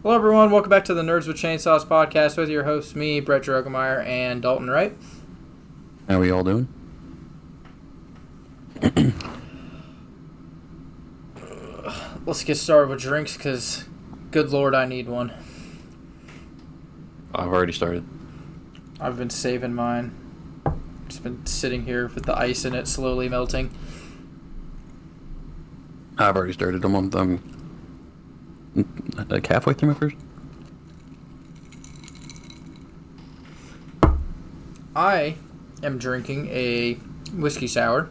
Hello, everyone. Welcome back to the Nerds with Chainsaws podcast with your hosts, me, Brett Drogemeyer, and Dalton Wright. How we all doing? Let's get started with drinks because, good lord, I need one. I've already started. I've been saving mine. Just been sitting here with the ice in it slowly melting. I've already started. I'm like halfway through my first. I am drinking a whiskey sour,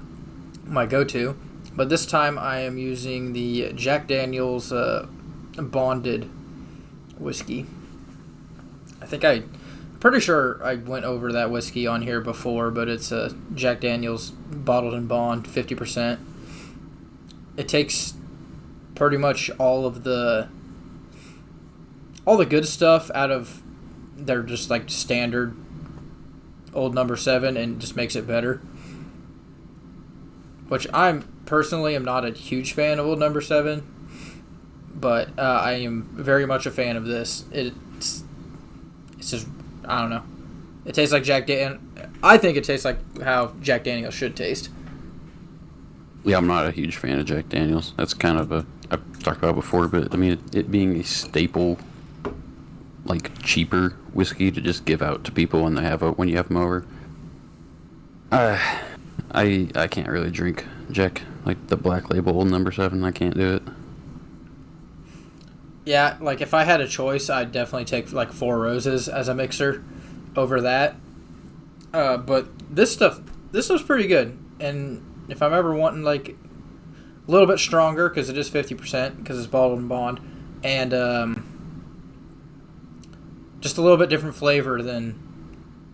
my go-to, but this time I am using the Jack Daniel's bonded whiskey. Pretty sure I went over that whiskey on here before, but it's a Jack Daniel's bottled and bond, 50%. It takes pretty much all the good stuff out of their just like standard old number 7 and just makes it better. Which I personally am not a huge fan of old number 7, but I am very much a fan of this. It's just, I don't know. It tastes like I think it tastes like how Jack Daniel's should taste. Yeah, I'm not a huge fan of Jack Daniel's. That's kind of I've talked about it before, but I mean, it being a staple, like cheaper whiskey to just give out to people when when you have them over. I can't really drink Jack, like the Black Label Old Number 7. I can't do it. Yeah, like if I had a choice, I'd definitely take like Four Roses as a mixer over that. But this stuff's pretty good. And if I'm ever wanting like a little bit stronger, because it is 50%, because it's bottled and bond, and just a little bit different flavor than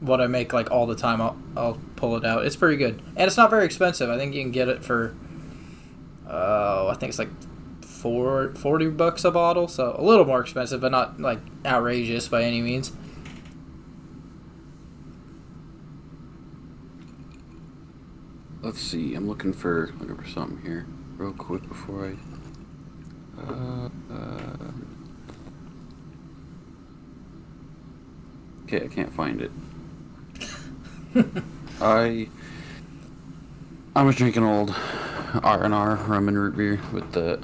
what I make like all the time, I'll pull it out. It's pretty good, and it's not very expensive. I think you can get it for I think it's like $40 a bottle, so a little more expensive, but not like outrageous by any means. Let's see. I'm looking for something here, real quick before I. Okay, I can't find it. I was drinking old R&R rum and root beer with that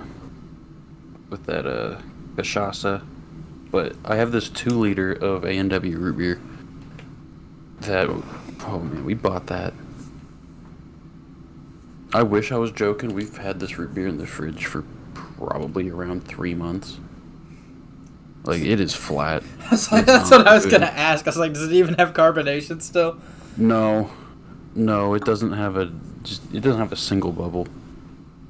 cachaça, but I have this 2 liter of A&W root beer that, oh man, we bought that. I wish I was joking. We've had this root beer in the fridge for probably around 3 months. Like, it is flat. That's what I was gonna ask. I was like, does it even have carbonation still? No, it doesn't have a single bubble.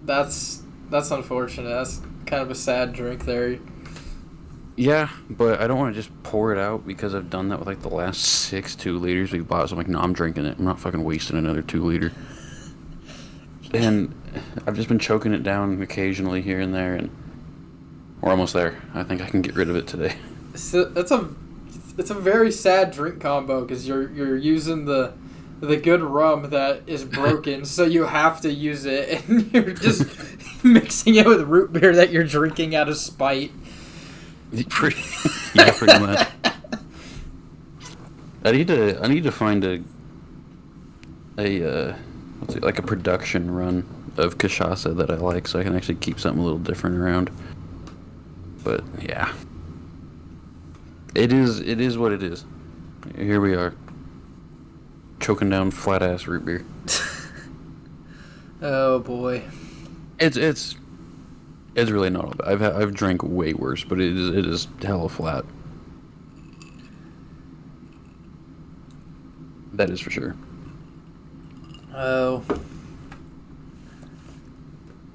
That's unfortunate. That's kind of a sad drink there. Yeah, but I don't want to just pour it out because I've done that with like the last 6 2 liters we bought. So I'm like, no, I'm drinking it. I'm not fucking wasting another 2 liter. And I've just been choking it down occasionally here and there, and we're almost there. I think I can get rid of it today. So it's a very sad drink combo because you're using the good rum that is broken, so you have to use it, and you're just mixing it with root beer that you're drinking out of spite. Pretty much. I need to find like a production run of cachaça that I like, so I can actually keep something a little different around. But yeah, it is what it is. Here we are, choking down flat ass root beer. Oh boy, it's really not all bad. I've drank way worse, but it is hella flat. That is for sure. Oh.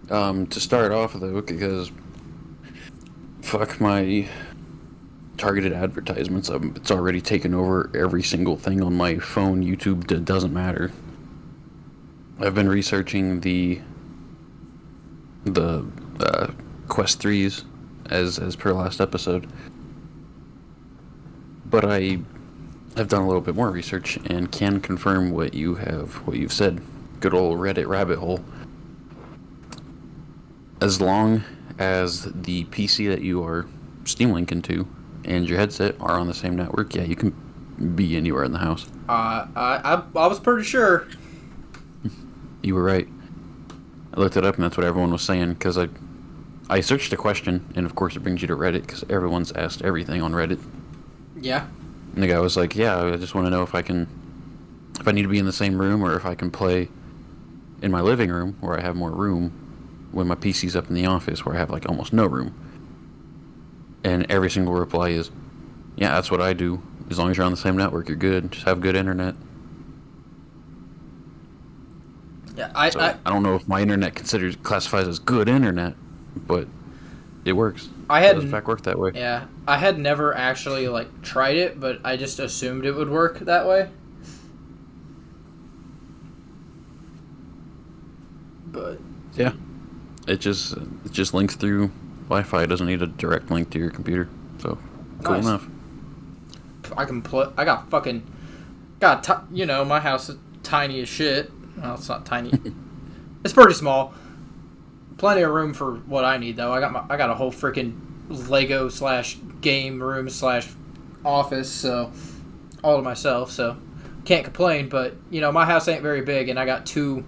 To start off though, because fuck my targeted advertisements. It's already taken over every single thing on my phone. YouTube doesn't matter. I've been researching the Quest 3s as per last episode, but I have done a little bit more research and can confirm what you've said. Good old Reddit rabbit hole. As long as the PC that you are Steam Link into and your headset are on the same network, yeah, you can be anywhere in the house. I was pretty sure. You were right. I looked it up, and that's what everyone was saying, because I searched the question, and of course it brings you to Reddit, because everyone's asked everything on Reddit. Yeah. And the guy was like, yeah, I just want to know if I need to be in the same room, or if I can play in my living room, where I have more room, when my PC's up in the office, where I have, like, almost no room. And every single reply is, yeah, that's what I do. As long as you're on the same network, you're good. Just have good internet. Yeah, I don't know if my internet classifies as good internet, but it works. It does in fact work that way. Yeah, I had never actually like tried it, but I just assumed it would work that way. But yeah, it just links through Wi-Fi. It doesn't need a direct link to your computer, so cool enough. I can play. I got fucking my house is tiny as shit. Well, it's not tiny. It's pretty small. Plenty of room for what I need, though. I got a whole freaking Lego / game room / office, so all to myself. So can't complain. But my house ain't very big, and I got two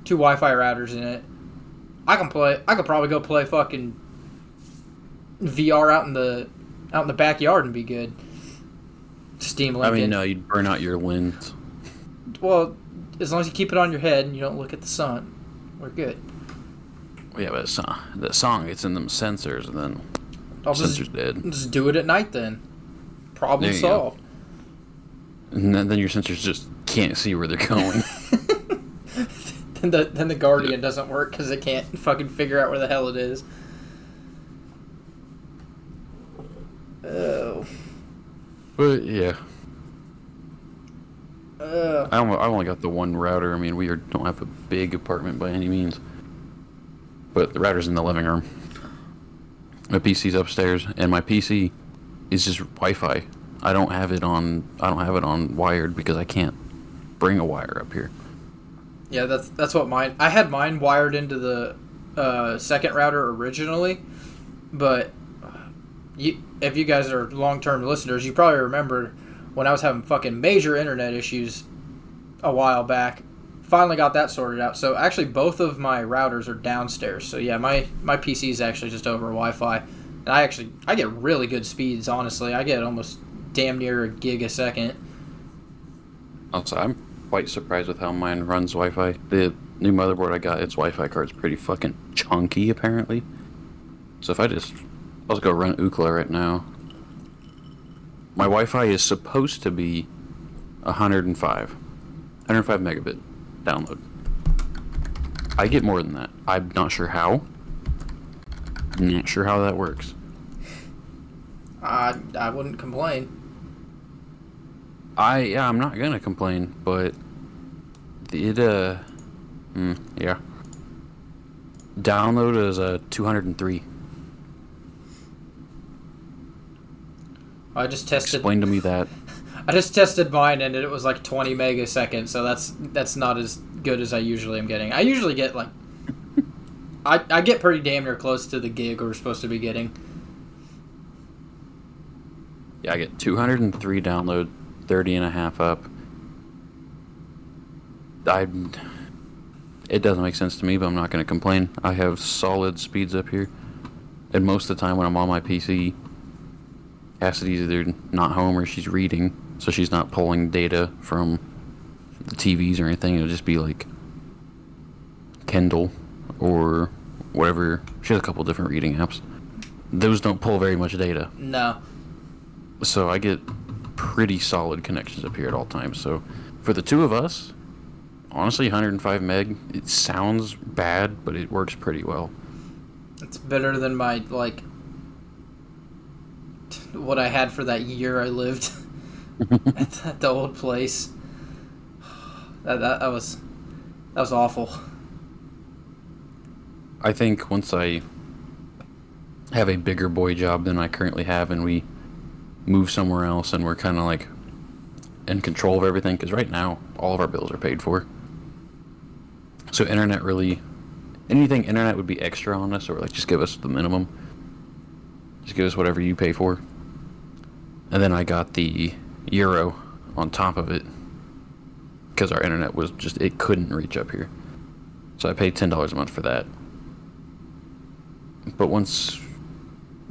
Wi-Fi routers in it. I could probably go play fucking VR out in the backyard and be good. Steam Link. I mean, no, you'd burn out your lens. Well, as long as you keep it on your head and you don't look at the sun, we're good. Well, yeah, but the song gets in them sensors, and then sensor's dead. Just do it at night then. Problem solved. Go. And then your sensors just can't see where they're going. then the Guardian doesn't work because it can't fucking figure out where the hell it is. Oh. But yeah. I only got the one router. I mean, we don't have a big apartment by any means. But the router's in the living room. My PC's upstairs, and my PC is just Wi-Fi. I don't have it on wired because I can't bring a wire up here. Yeah, that's what mine. I had mine wired into the second router originally, but if you guys are long-term listeners, you probably remember when I was having fucking major internet issues a while back. Finally got that sorted out. So actually both of my routers are downstairs. So yeah, my PC is actually just over Wi-Fi. And I get really good speeds, honestly. I get almost damn near a gig a second. Also, I'm quite surprised with how mine runs Wi-Fi. The new motherboard I got, its Wi-Fi card's pretty fucking chunky, apparently. So if I'll go run Ookla right now. My Wi-Fi is supposed to be 105 megabit download. I get more than that. I'm not sure how. Not sure how that works. I wouldn't complain. I'm not gonna complain, but yeah. Download is 203. I just tested. Explain to me that. I just tested mine and it was like 20 megaseconds, so that's not as good as I usually am getting. I usually get like I get pretty damn near close to the gig we're supposed to be getting. Yeah, I get 203 download, 30 and a half up. It doesn't make sense to me, but I'm not going to complain. I have solid speeds up here. And most of the time when I'm on my PC, Cassidy's either not home or she's reading, so she's not pulling data from the TVs or anything. It'll just be like Kindle or whatever. She has a couple different reading apps. Those don't pull very much data. No. So I get pretty solid connections up here at all times. So for the two of us, honestly, 105 meg, it sounds bad, but it works pretty well. It's better than my, like, what I had for that year I lived at the old place. That was awful. I think once I have a bigger boy job than I currently have, and we move somewhere else, and we're kind of like in control of everything, because right now all of our bills are paid for. So anything internet would be extra on us, or like just give us the minimum. Just give us whatever you pay for. And then I got the Euro on top of it because our internet was just, it couldn't reach up here. So I paid $10 a month for that. But once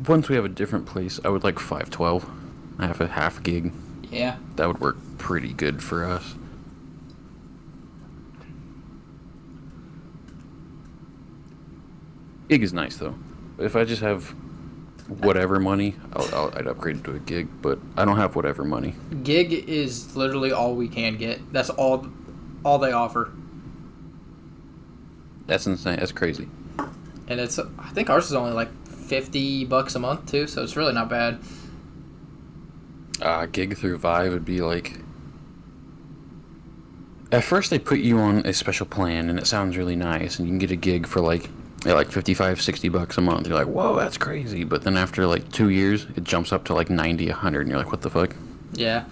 we have a different place, I would like 512. I have a half gig. Yeah. That would work pretty good for us. Gig is nice though. If I just have whatever money, I'd upgrade it to a gig. But I don't have whatever money. Gig is literally all we can get. That's all they offer. That's insane. That's crazy. And it's, I think ours is only like $50 a month too, so it's really not bad. Gig through Vive would be like, at first they put you on a special plan and it sounds really nice and you can get a gig for like $55-$60 a month. You're like, whoa, that's crazy. But then after like 2 years it jumps up to like 90, 100 and you're like, what the fuck? Yeah.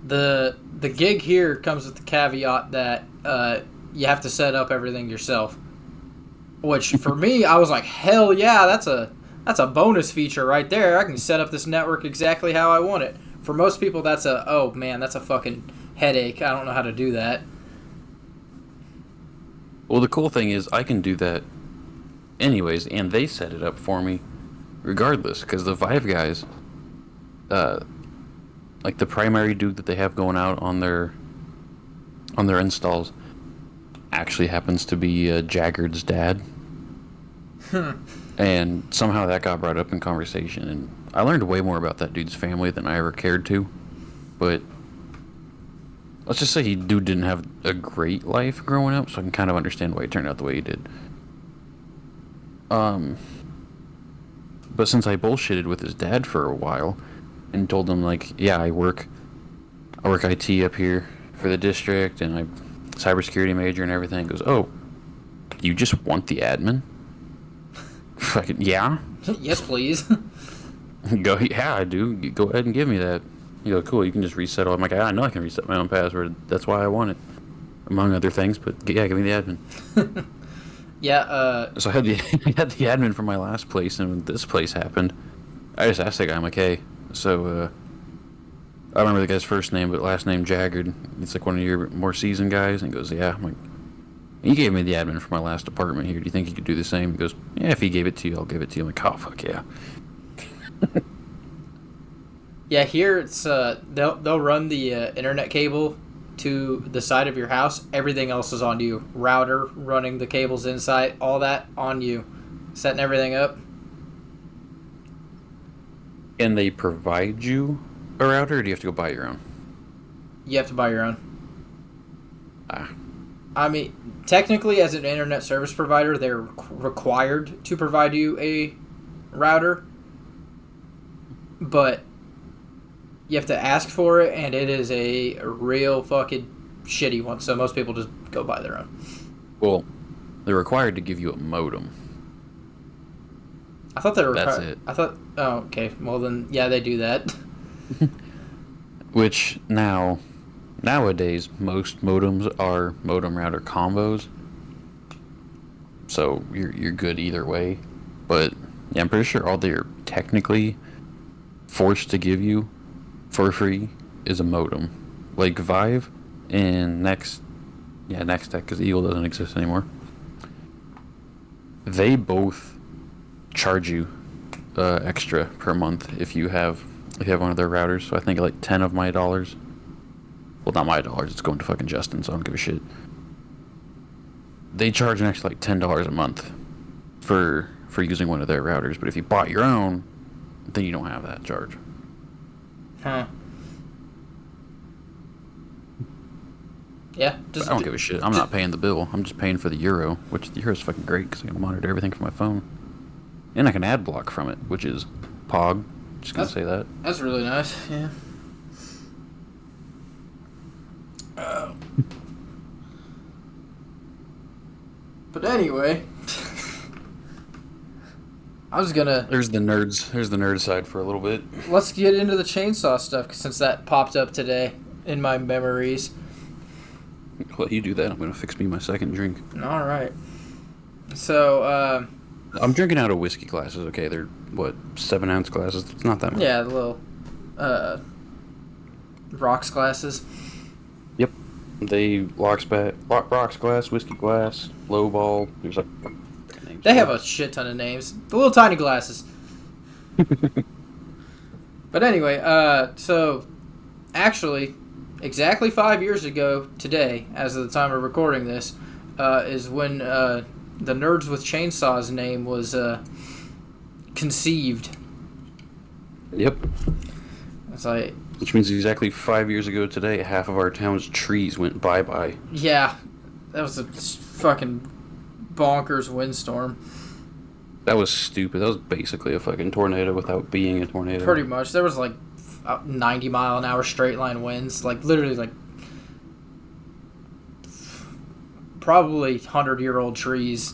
The gig here comes with the caveat that you have to set up everything yourself. Which for me, I was like, hell yeah, that's a bonus feature right there. I can set up this network exactly how I want it. For most people, that's oh man, that's a fucking headache. I don't know how to do that. Well, the cool thing is I can do that anyways, and they set it up for me regardless, because the Vive guys, like the primary dude that they have going out on their installs actually happens to be Jaggard's dad. And somehow that got brought up in conversation, and I learned way more about that dude's family than I ever cared to. But let's just say dude didn't have a great life growing up, so I can kind of understand why he turned out the way he did. But since I bullshitted with his dad for a while and told him like, yeah, I work IT up here for the district and I'm cybersecurity major and everything, he goes, oh, you just want the admin? Fucking yeah. Yes, please. Go, yeah, I do. Go ahead and give me that. You go, cool, you can just reset all. I'm like, I know I can reset my own password. That's why I want it, among other things. But yeah, give me the admin. Yeah. So I had the I had the admin for my last place, and when this place happened, I just asked the guy, I'm like, hey, so I don't remember the guy's first name, but last name Jaggard. It's like one of your more seasoned guys, and he goes, yeah. I'm like, he gave me the admin for my last apartment here. Do you think he could do the same? He goes, yeah, if he gave it to you, I'll give it to you. I'm like, oh, fuck yeah. Yeah, here it's they'll run the internet cable to the side of your house. Everything else is on you. Router, running the cables inside, all that on you. Setting everything up. Can they provide you a router, or do you have to go buy your own? You have to buy your own. Ah. I mean, technically, as an internet service provider, they're required to provide you a router, but you have to ask for it, and it is a real fucking shitty one, so most people just go buy their own. Well, they're required to give you a modem. I thought they were That's it. I thought, oh, okay, well then, yeah, they do that. Which, nowadays, most modems are modem router combos. So, you're good either way. But, yeah, I'm pretty sure all they're technically forced to give you for free is a modem. Like Vive and Nextech, because Eagle doesn't exist anymore. They both charge you extra per month if you have one of their routers. So I think like 10 of my dollars. Well, not my dollars. It's going to fucking Justin, so I don't give a shit. They charge an extra like $10 a month for using one of their routers. But if you bought your own, then you don't have that charge. Huh. Yeah. I don't give a shit. I'm not paying the bill. I'm just paying for the Euro, which the Euro's fucking great because I can monitor everything from my phone. And I can ad block from it, which is Pog. Just gonna say that. That's really nice, yeah. But anyway, I was gonna. There's the nerd side for a little bit. Let's get into the chainsaw stuff since that popped up today in my memories. I'll let you do that. I'm gonna fix me my second drink. All right. So I'm drinking out of whiskey glasses. Okay, they're what 7-ounce glasses. It's not that much. Yeah, the little uh, rocks glasses. Yep. They rocks glass, whiskey glass, low ball. There's like names They for have it. a shit ton of names. The little tiny glasses. But anyway, so actually, exactly 5 years ago today, as of the time of recording this, is when the Nerds with Chainsaws name was conceived. Yep. It's like, Which means exactly 5 years ago today, half of our town's trees went bye-bye. yeah, that was a fucking bonkers windstorm. That was stupid. That was basically a fucking tornado without being a tornado. Pretty much. There was like 90-mile-an-hour straight line winds. Like, literally, like, probably 100-year-old trees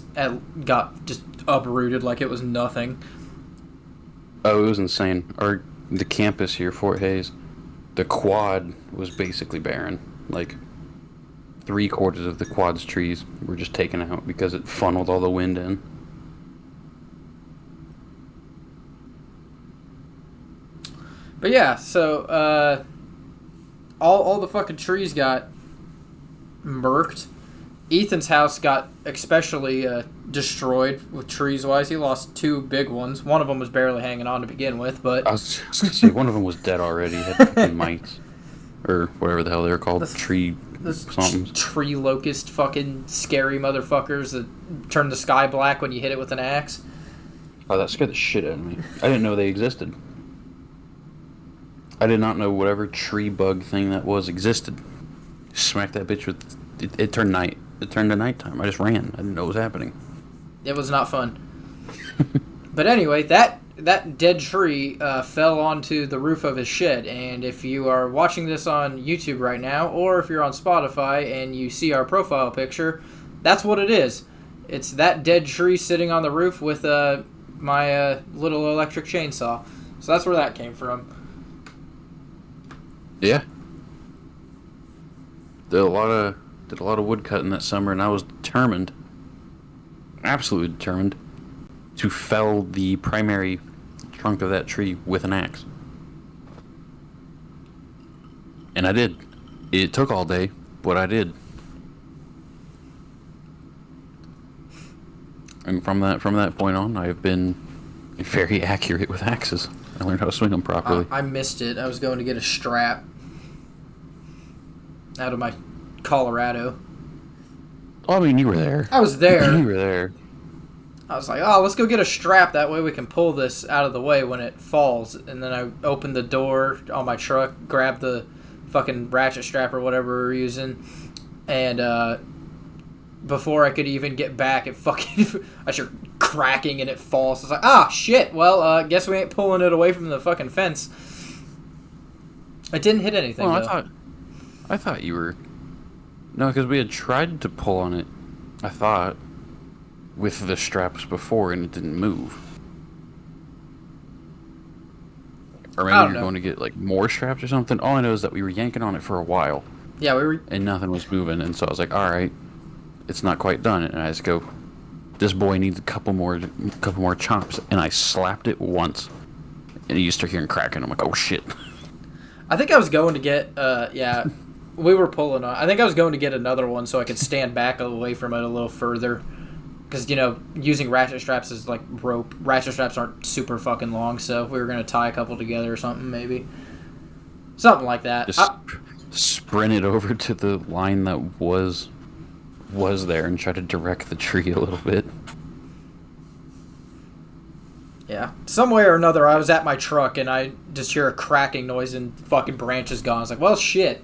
got just uprooted like it was nothing. Oh, it was insane. The campus here, Fort Hayes, the quad was basically barren. Like, 3/4 of the quad's trees were just taken out because it funneled all the wind in. But yeah, so all the fucking trees got murked. Ethan's house got especially destroyed with trees wise. He lost two big ones. One of them was barely hanging on to begin with, but I was gonna say one of them was dead already. Had fucking mites or whatever the hell they're called. those Something. tree locust fucking scary motherfuckers that turn the sky black when you hit it with an axe. Oh, that scared the shit out of me. I didn't know they existed. I did not know whatever tree bug thing that was existed. Smacked that bitch with. It turned night. It turned to nighttime. I just ran. I didn't know what was happening. It was not fun. But anyway, that dead tree fell onto the roof of his shed, and if you are watching this on YouTube right now, or if you're on Spotify and you see our profile picture, that's what it is. It's that dead tree sitting on the roof with my little electric chainsaw. So that's where that came from. Yeah. Did a lot of wood cutting that summer, and I was determined, absolutely determined, to fell the primary trunk of that tree with an axe. And I did. It took all day, but I did. And from that point on, I've been very accurate with axes. I learned how to swing them properly. I missed it. I was going to get a strap out of my Colorado. Oh, I mean, you were there. I was there. You were there. I was like, oh, let's go get a strap. That way we can pull this out of the way when it falls. And then I opened the door on my truck, grabbed the fucking ratchet strap or whatever we were using, and before I could even get back, it fucking I start cracking and it falls. I was like, ah, shit. Well, guess we ain't pulling it away from the fucking fence. It didn't hit anything, Well, though. I thought you were. No, because we had tried to pull on it, I thought, with the straps before, and it didn't move. Or maybe don't you're know. going to get, like, more straps or something. All I know is that we were yanking on it for a while, Yeah, we were. and nothing was moving, and so I was like, alright, it's not quite done. And I just go, this boy needs a couple more chops, and I slapped it once, and you start hearing cracking. I'm like, oh shit. I think I was going to get, yeah, we were pulling on. I think I was going to get another one so I could stand back away from it a little further. Because, using ratchet straps is like rope. Ratchet straps aren't super fucking long, so we were going to tie a couple together or something, maybe. Something like that. Just sprint it over to the line that was there and try to direct the tree a little bit. Yeah. Some way or another, I was at my truck and I just hear a cracking noise and fucking branches gone. I was like, well, shit.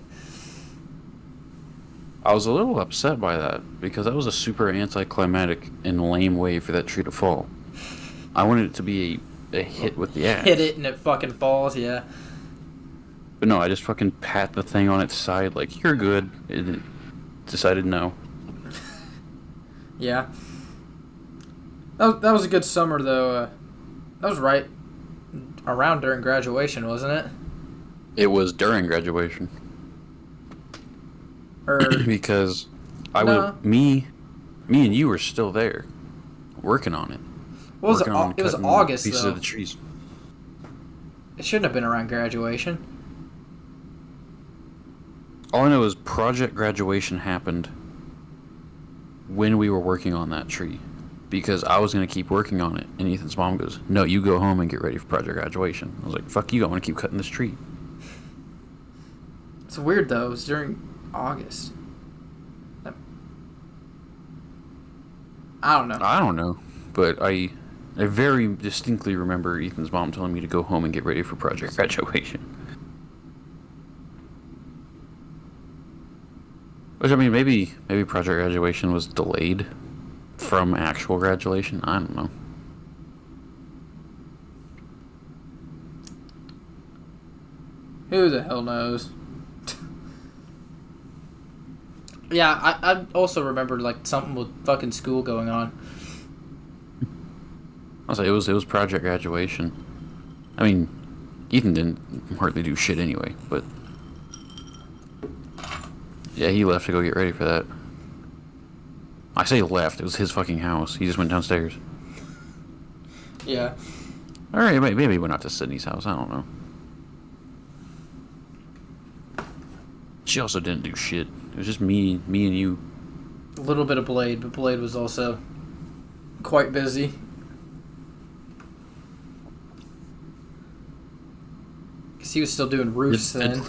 I was a little upset by that because that was a super anticlimactic and lame way for that tree to fall. I wanted it to be a hit with the axe. Hit it and it fucking falls, yeah. But no, I just fucking pat the thing on its side like, you're good. It decided no. Yeah. That was a good summer, though. That was right around during graduation, wasn't it? It was during graduation. Because me and you were still there, working on it. What was it? working on It was cutting August pieces though. of the trees. It shouldn't have been around graduation. All I know is project graduation happened when we were working on that tree. Because I was going to keep working on it. And Ethan's mom goes, no, you go home and get ready for project graduation. I was like, fuck you, I want to keep cutting this tree. It's weird though. It was during August. I don't know. I don't know. But I very distinctly remember Ethan's mom telling me to go home and get ready for project graduation. Which, I mean, maybe project graduation was delayed from actual graduation. I don't know. Who the hell knows? Yeah, I also remember like something with fucking school going on. I was like, it was project graduation. I mean, Ethan didn't hardly do shit anyway, but yeah, he left to go get ready for that. I say left, it was his fucking house. He just went downstairs. Yeah. Alright, maybe he went out to Sydney's house, I don't know. She also didn't do shit. It was just me and you. A little bit of Blade, but Blade was also quite busy. Because he was still doing roofs then.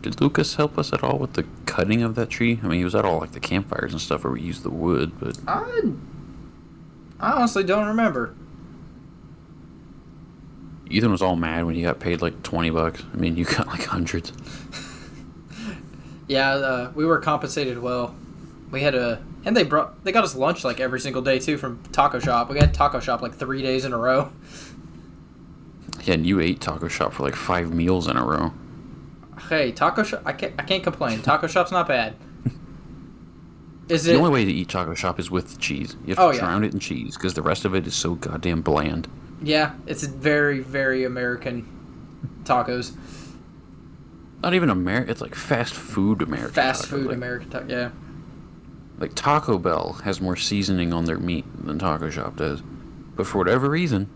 Did Lucas help us at all with the cutting of that tree? I mean, he was at all like the campfires and stuff where we used the wood, but I honestly don't remember. Ethan was all mad when he got paid like $20. I mean, you got like hundreds. Yeah, we were compensated well. We had and they got us lunch like every single day too from Taco Shop. We had Taco Shop like 3 days in a row. Yeah, and you ate Taco Shop for like 5 meals in a row. Hey, Taco Shop, I can't complain. Taco Shop's not bad. The only way to eat Taco Shop is with cheese. You have to drown it in cheese because the rest of it is so goddamn bland. Yeah, it's very, very American tacos. Not even American. It's like fast food American. Fast food American taco. Yeah. Like Taco Bell has more seasoning on their meat than Taco Shop does, but for whatever reason,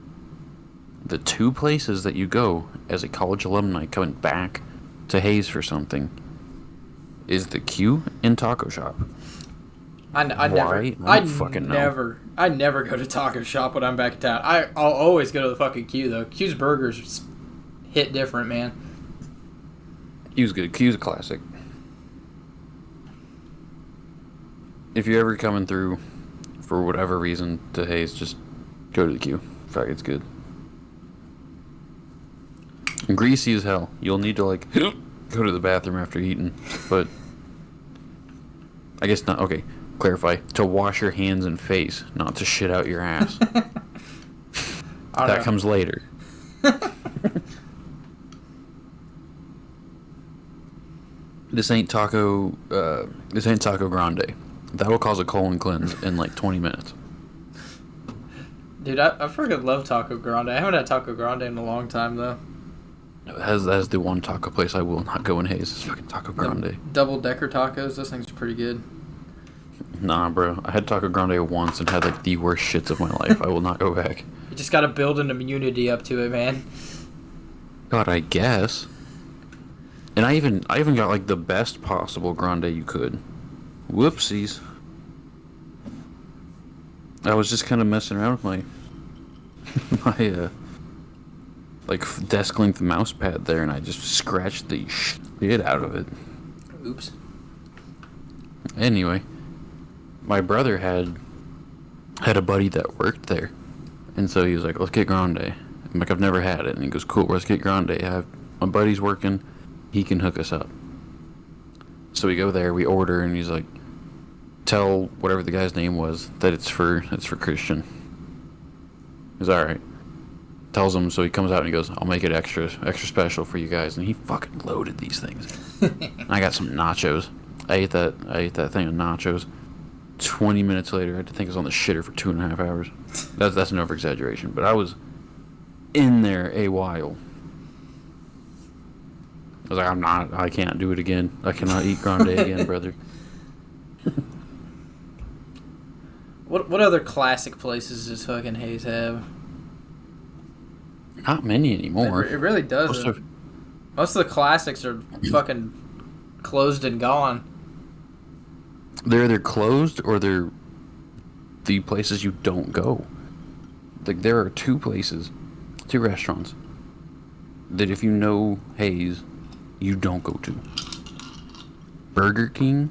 the two places that you go as a college alumni coming back to Hayes for something is the Q and Taco Shop. I never go to Taco Shop when I'm back in town. I'll always go to the fucking Q though. Q's burgers hit different, man. Q's good. Q's a classic. If you're ever coming through for whatever reason to Hayes, just go to the Q. In fact, it's good. And greasy as hell. You'll need to like go to the bathroom after eating, but I guess not. Okay, clarify. To wash your hands and face, not to shit out your ass. That comes later. This ain't Taco Grande. That will cause a colon cleanse in like 20 minutes. Dude, I freaking love Taco Grande. I haven't had Taco Grande in a long time though. That's the one taco place I will not go in Hayes. It's fucking Taco Grande. Double-decker tacos, those things are pretty good. Nah, bro. I had Taco Grande once and had like the worst shits of my life. I will not go back. You just gotta build an immunity up to it, man. God, I guess. And I even got like the best possible grande you could. Whoopsies. I was just kind of messing around with my like desk length mouse pad there, and I just scratched the shit out of it. Oops. Anyway, my brother had a buddy that worked there, and so he was like, "Let's get grande." I'm like, "I've never had it," and he goes, "Cool, let's get grande. My buddy's working. He can hook us up." So we go there, we order, and he's like, tell whatever the guy's name was that it's for Christian. He's alright. Tells him, so he comes out and he goes, "I'll make it extra special for you guys." And he fucking loaded these things. I got some nachos. I ate that thing of nachos. 20 minutes later, I had to think I was on the shitter for 2.5 hours. That's an over exaggeration, but I was in there a while. I was like, I can't do it again. I cannot eat grande again, brother. What other classic places does fucking Hayes have? Not many anymore. It really doesn't. Most of the classics are fucking closed and gone. They're either closed or they're the places you don't go. Like, there are two restaurants that if you know Hayes, you don't go to. Burger King.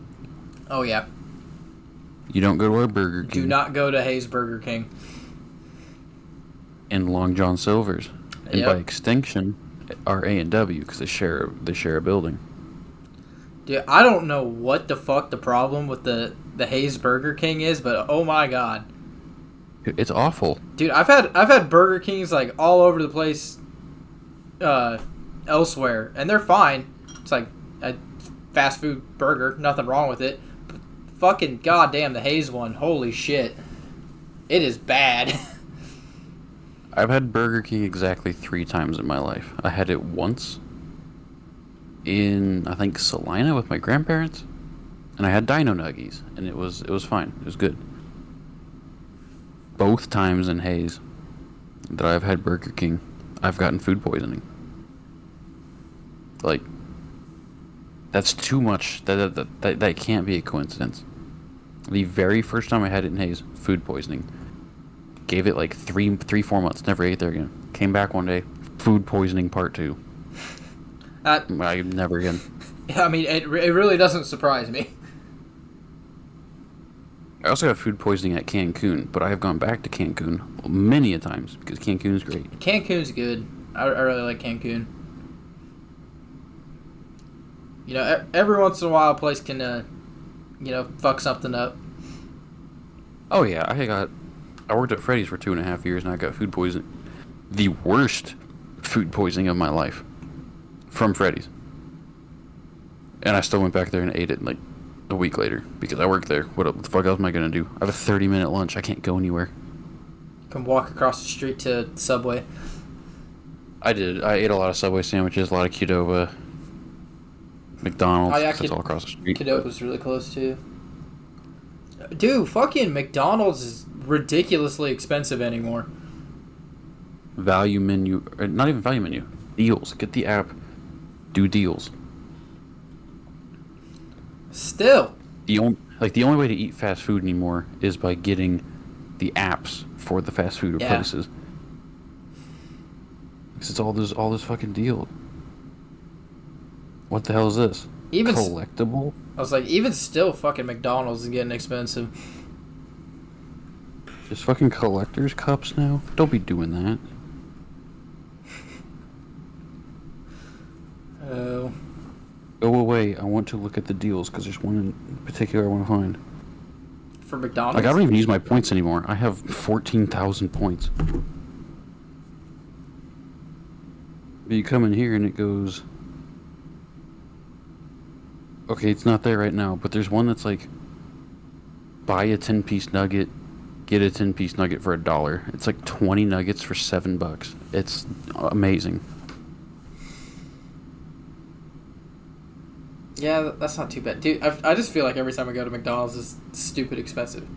Oh, yeah. You don't go to our Burger King. Do not go to Hayes Burger King. And Long John Silver's. And by extension, our A&W, because they share a building. Dude, I don't know what the fuck the problem with the Hayes Burger King is, but oh my god. It's awful. Dude, I've had Burger Kings like all over the place elsewhere, and they're fine. It's like a fast food burger, nothing wrong with it. But fucking goddamn, the Hayes one, holy shit. It is bad. I've had Burger King exactly 3 times in my life. I had it once in, I think, Salina with my grandparents, and I had Dino Nuggies, and it was fine. It was good. Both times in Hayes that I've had Burger King, I've gotten food poisoning. Like, that's too much. That can't be a coincidence. The very first time I had it in Hayes, food poisoning. Gave it like 4 months. Never ate there again. Came back one day, food poisoning part 2. I never again. I mean, it really doesn't surprise me. I also got food poisoning at Cancun, but I have gone back to Cancun many a times because Cancun is great. Cancun's good. I really like Cancun. You know, every once in a while, a place can, fuck something up. Oh yeah, I worked at Freddy's for 2.5 years, and I got food poisoning. The worst food poisoning of my life from Freddy's. And I still went back there and ate it like a week later because I worked there. What the fuck else am I gonna do? I have a 30-minute lunch. I can't go anywhere. Can walk across the street to Subway. I did. I ate a lot of Subway sandwiches, a lot of Qdoba, McDonald's. Oh, yeah, that's all across the street. Qdoba's really close too. Dude, fucking McDonald's is ridiculously expensive anymore. Value menu, or not even value menu. Deals. Get the app. Do deals. Still. The only way to eat fast food anymore is by getting the apps for the fast food places. Because it's all this fucking deal. What the hell is this? Even collectible? I was like, even still, fucking McDonald's is getting expensive. Just fucking collector's cups now? Don't be doing that. Oh. Go away. I want to look at the deals because there's one in particular I want to find. For McDonald's? Like, I don't even use my points anymore. I have 14,000 points. But you come in here and it goes... Okay, it's not there right now, but there's one that's like... Buy a 10-piece nugget, get a 10-piece nugget for $1. It's like 20 nuggets for $7. It's amazing. Yeah, that's not too bad. Dude, I just feel like every time I go to McDonald's, it's stupid expensive.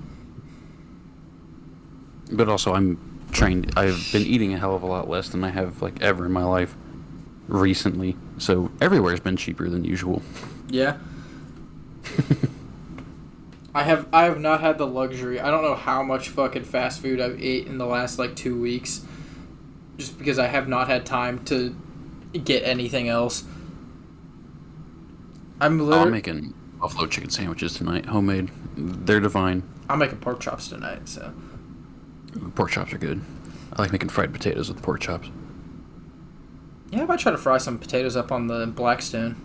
But also, I've been eating a hell of a lot less than I have, like, ever in my life recently. So, everywhere's been cheaper than usual. Yeah. I have not had the luxury. I don't know how much fucking fast food I've ate in the last, 2 weeks. Just because I have not had time to get anything else. I'm making buffalo chicken sandwiches tonight, homemade. They're divine. I'm making pork chops tonight, so. Pork chops are good. I like making fried potatoes with pork chops. Yeah, I might try to fry some potatoes up on the Blackstone.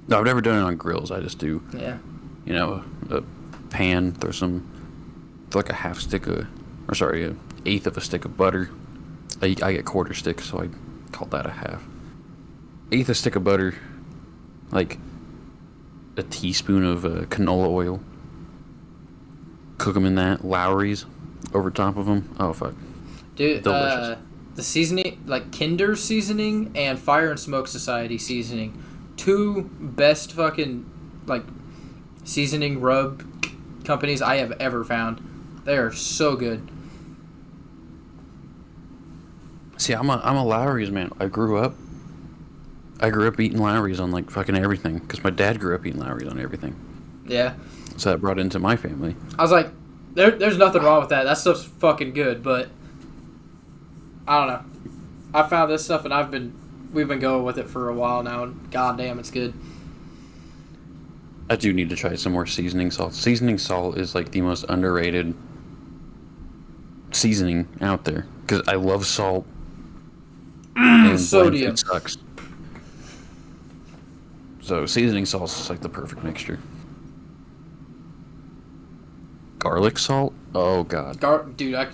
No, I've never done it on grills. I just do, a pan, throw like a half stick of, an eighth of a stick of butter. I get quarter sticks, so I call that a half. Eighth a stick of butter. Like a teaspoon of canola oil. Cook them in that. Lowry's over top of them. Oh, fuck. Dude, delicious. The seasoning, like Kinder seasoning and Fire and Smoke Society seasoning. 2 best fucking, seasoning rub companies I have ever found. They are so good. See, I'm a Lowry's man. I grew up eating Lowry's on like fucking everything because my dad grew up eating Lowry's on everything. Yeah. So that brought it into my family. I was like, there's nothing wrong with that. That stuff's fucking good, but I don't know. I found this stuff and we've been going with it for a while now, and goddamn, it's good. I do need to try some more seasoning salt. Seasoning salt is like the most underrated seasoning out there because I love salt. And Sodium. it sucks. So seasoning salt is like the perfect mixture. Garlic salt? Oh god. Dude, I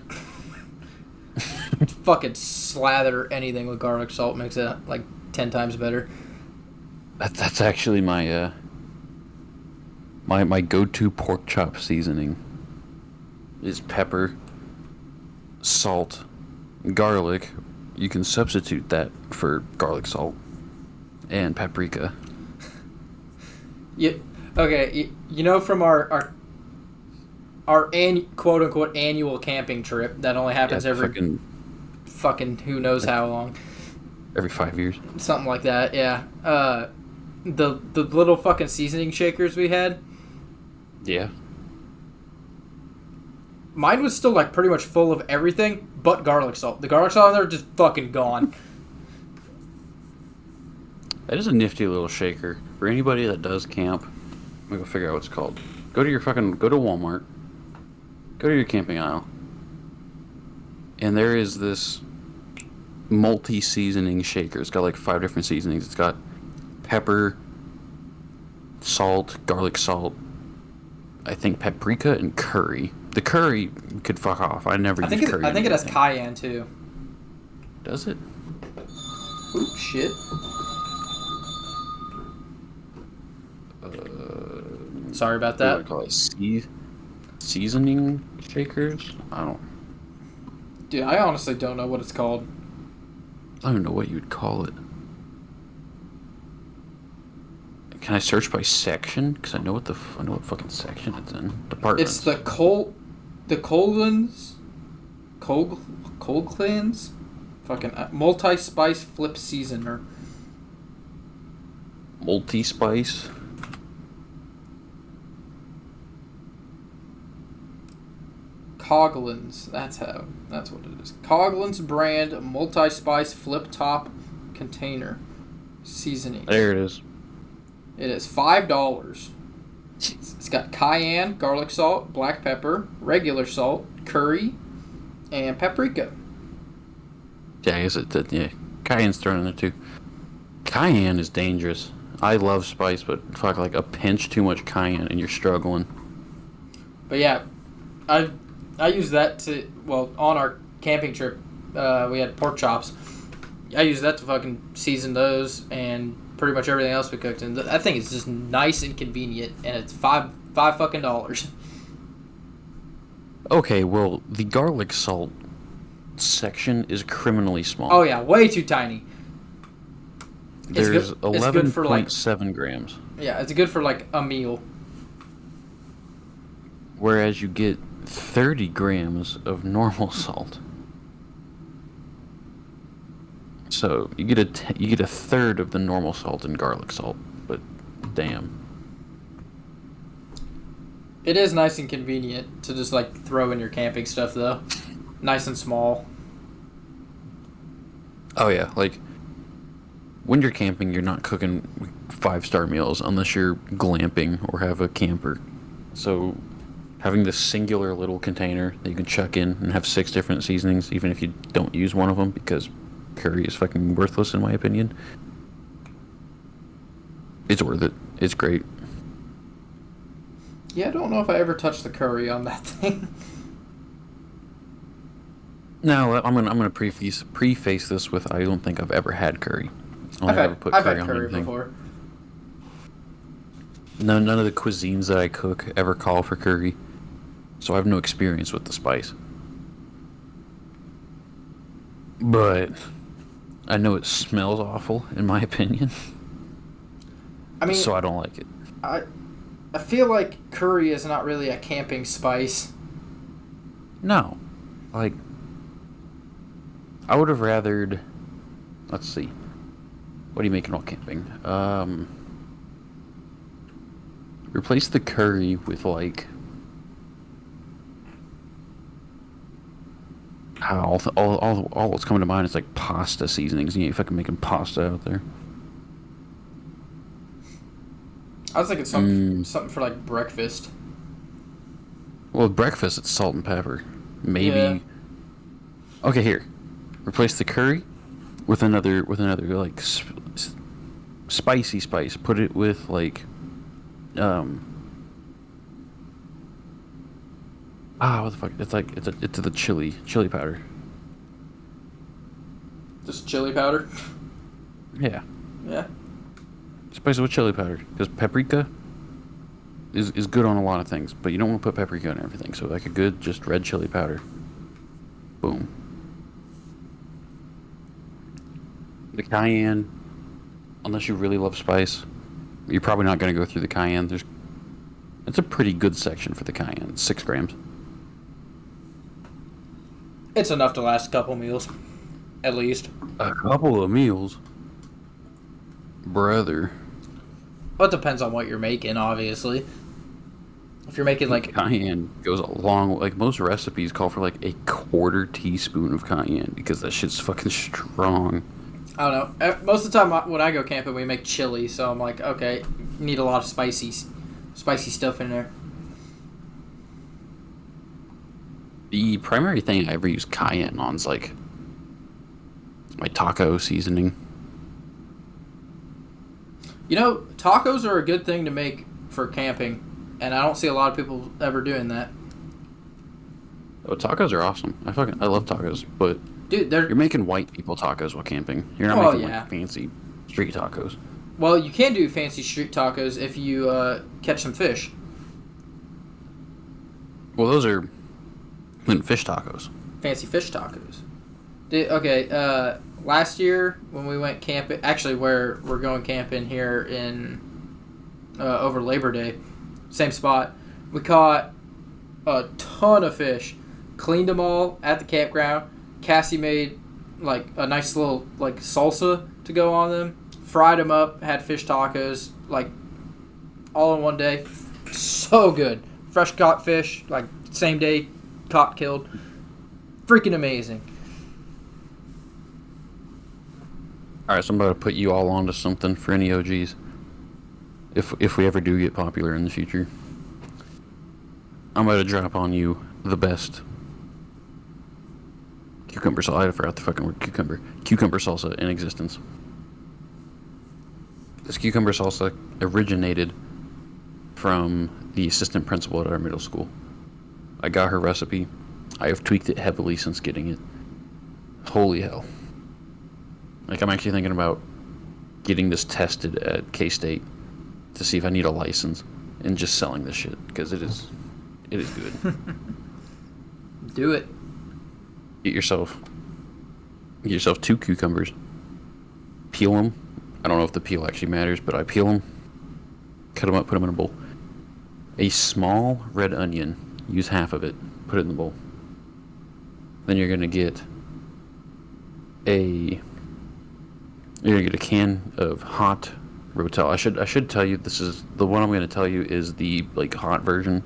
fucking slather anything with garlic salt, makes it like 10 times better. That's actually my my go-to pork chop seasoning is pepper, salt, garlic. You can substitute that for garlic salt and paprika. Yeah. Okay. You know, from our quote unquote annual camping trip that only happens every fucking who knows how long. Every 5 years. Something like that. Yeah. The little fucking seasoning shakers we had. Yeah. Mine was still like pretty much full of everything but garlic salt. The garlic salt in there just fucking gone. That is a nifty little shaker. For anybody that does camp, I'm gonna go figure out what it's called. Go to Walmart. Go to your camping aisle. And there is this multi-seasoning shaker. It's got like 5 different seasonings. It's got pepper, salt, garlic salt, I think paprika and curry. The curry could fuck off. I never use curry. I think it has cayenne too. Does it? Oop, shit. Sorry about that. What do I call it? Seasoning shakers? I don't. Dude, I honestly don't know what it's called. I don't know what you'd call it. Can I search by section? Because I know what fucking section it's in. Departments. It's the Colglan's fucking multi-spice flip seasoner. Multi-spice? Coghlan's. That's what it is. Coghlan's brand multi-spice flip top container seasoning. There it is. It is $5. It's got cayenne, garlic salt, black pepper, regular salt, curry, and paprika. Yeah, I guess yeah. Cayenne's thrown in there too. Cayenne is dangerous. I love spice, but fuck, like a pinch too much cayenne and you're struggling. But yeah, I use that on our camping trip, we had pork chops. I use that to fucking season those and pretty much everything else we cooked. And I think it's just nice and convenient, and it's five fucking dollars. Okay, well, the garlic salt section is criminally small. Oh yeah, way too tiny. There's 11.7 grams. Yeah, it's good for like a meal. Whereas you get 30 grams of normal salt. So you get a third of the normal salt in garlic salt, but damn. It is nice and convenient to just like throw in your camping stuff though. Nice and small. Oh yeah, like when you're camping, you're not cooking 5-star meals unless you're glamping or have a camper. So having this singular little container that you can chuck in and have 6 different seasonings, even if you don't use one of them, because curry is fucking worthless in my opinion. It's worth it. It's great. Yeah, I don't know if I ever touched the curry on that thing. No, I'm gonna preface this with I don't think I've ever had curry. I've had curry before. None of the cuisines that I cook ever call for curry, so I have no experience with the spice. But I know it smells awful, in my opinion. I mean, so I don't like it. I feel like curry is not really a camping spice. No. Like, I would have rathered. Let's see. What are you making while camping? Replace the curry with, like. All that's coming to mind is, like, pasta seasonings. You ain't fucking making pasta out there. I was thinking something for, like, breakfast. Well, with breakfast, it's salt and pepper. Maybe. Yeah. Okay, here. Replace the curry with another like spicy spice. Put it with like what the fuck? It's like it's the chili powder. Just chili powder? Yeah. Yeah. Spice it with chili powder because paprika is good on a lot of things, but you don't want to put paprika on everything. So like a good just red chili powder. Boom. The cayenne, unless you really love spice, you're probably not going to go through the cayenne. It's a pretty good section for the cayenne. It's 6 grams. It's enough to last a couple meals, at least. A couple of meals, brother. Well, it depends on what you're making, obviously. If you're making like cayenne goes a long. Like most recipes call for like a quarter teaspoon of cayenne because that shit's fucking strong. I don't know. Most of the time when I go camping, we make chili, so I'm like, okay, you need a lot of spicy stuff in there. The primary thing I ever use cayenne on is like my taco seasoning. You know, tacos are a good thing to make for camping, and I don't see a lot of people ever doing that. Oh, tacos are awesome. I love tacos, but dude, you're making white people tacos while camping. You're not making like fancy street tacos. Well, you can do fancy street tacos if you catch some fish. Well, those are fish tacos. Fancy fish tacos. Dude, okay, last year when we went camping, actually where we're going camping here in over Labor Day, same spot, we caught a ton of fish, cleaned them all at the campground. Cassie made like a nice little like salsa to go on them, fried them up, had fish tacos like all in one day. So good. Fresh caught fish, like same day caught, killed. Freaking amazing. Alright, so I'm about to put you all onto something for any OGs. If we ever do get popular in the future. I'm about to drop on you the best cucumber salsa. I forgot the fucking word cucumber. Cucumber salsa in existence. This cucumber salsa originated from the assistant principal at our middle school. I got her recipe. I have tweaked it heavily since getting it. Holy hell. Like, I'm actually thinking about getting this tested at K-State to see if I need a license and just selling this shit, because it is good. Do it. Get yourself 2 cucumbers. Peel them. I don't know if the peel actually matters, but I peel them, cut them up, put them in a bowl. A small red onion, use half of it, put it in the bowl. Then you're gonna get a can of hot Rotel. I should tell you, this is the one I'm gonna tell you is the like hot version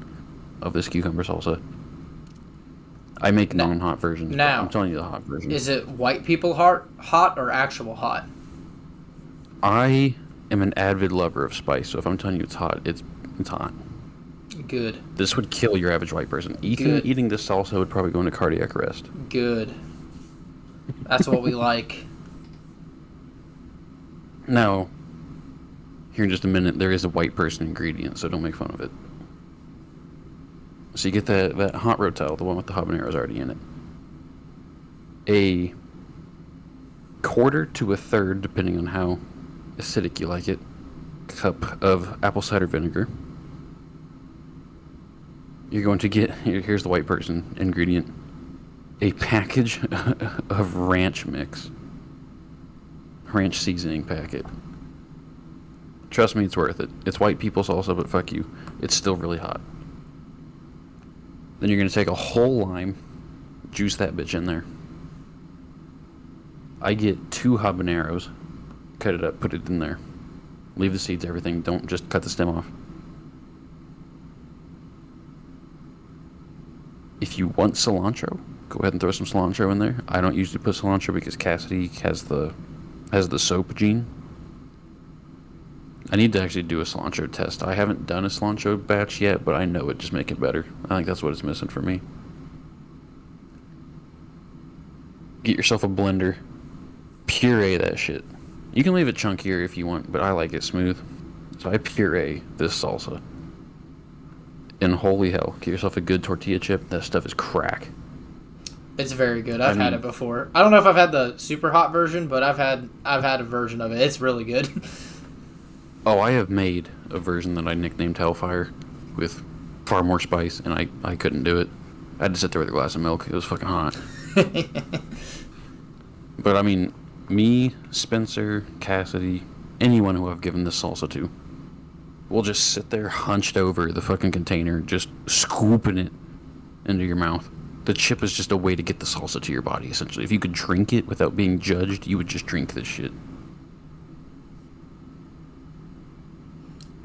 of this cucumber salsa. I make non-hot versions. Now, I'm telling you the hot version. Is it white people hot or actual hot? I am an avid lover of spice, so if I'm telling you it's hot, it's hot. Good. This would kill your average white person. Eating this salsa would probably go into cardiac arrest. Good. That's what we like. Now, here in just a minute, there is a white person ingredient, so don't make fun of it. So you get that hot rotel, the one with the habaneros already in it. A quarter to a third, depending on how acidic you like it, cup of apple cider vinegar. You're going to get, here's the white person ingredient, a package of ranch mix. Ranch seasoning packet. trust me, it's worth it. It's white people salsa, but fuck you. It's still really hot. Then you're going to take a whole lime, juice that bitch in there. I get 2 habaneros, cut it up, put it in there. Leave the seeds, everything. Don't just cut the stem off. If you want cilantro, go ahead and throw some cilantro in there. I don't usually put cilantro because Cassidy has the soap gene. I need to actually do a cilantro test. I haven't done a cilantro batch yet, but I know it just make it better. I think that's what it's missing for me. Get yourself a blender. Puree that shit. You can leave it chunkier if you want, but I like it smooth. So I puree this salsa. And holy hell, get yourself a good tortilla chip. That stuff is crack. It's very good. I've had it before. I don't know if I've had the super hot version, but I've had a version of it. It's really good. Oh, I have made a version that I nicknamed Hellfire with far more spice, and I couldn't do it. I had to sit there with a glass of milk. It was fucking hot. But I mean, me, Spencer, Cassidy, anyone who I've given this salsa to, will just sit there hunched over the fucking container, just scooping it into your mouth. The chip is just a way to get the salsa to your body, essentially. If you could drink it without being judged, you would just drink this shit.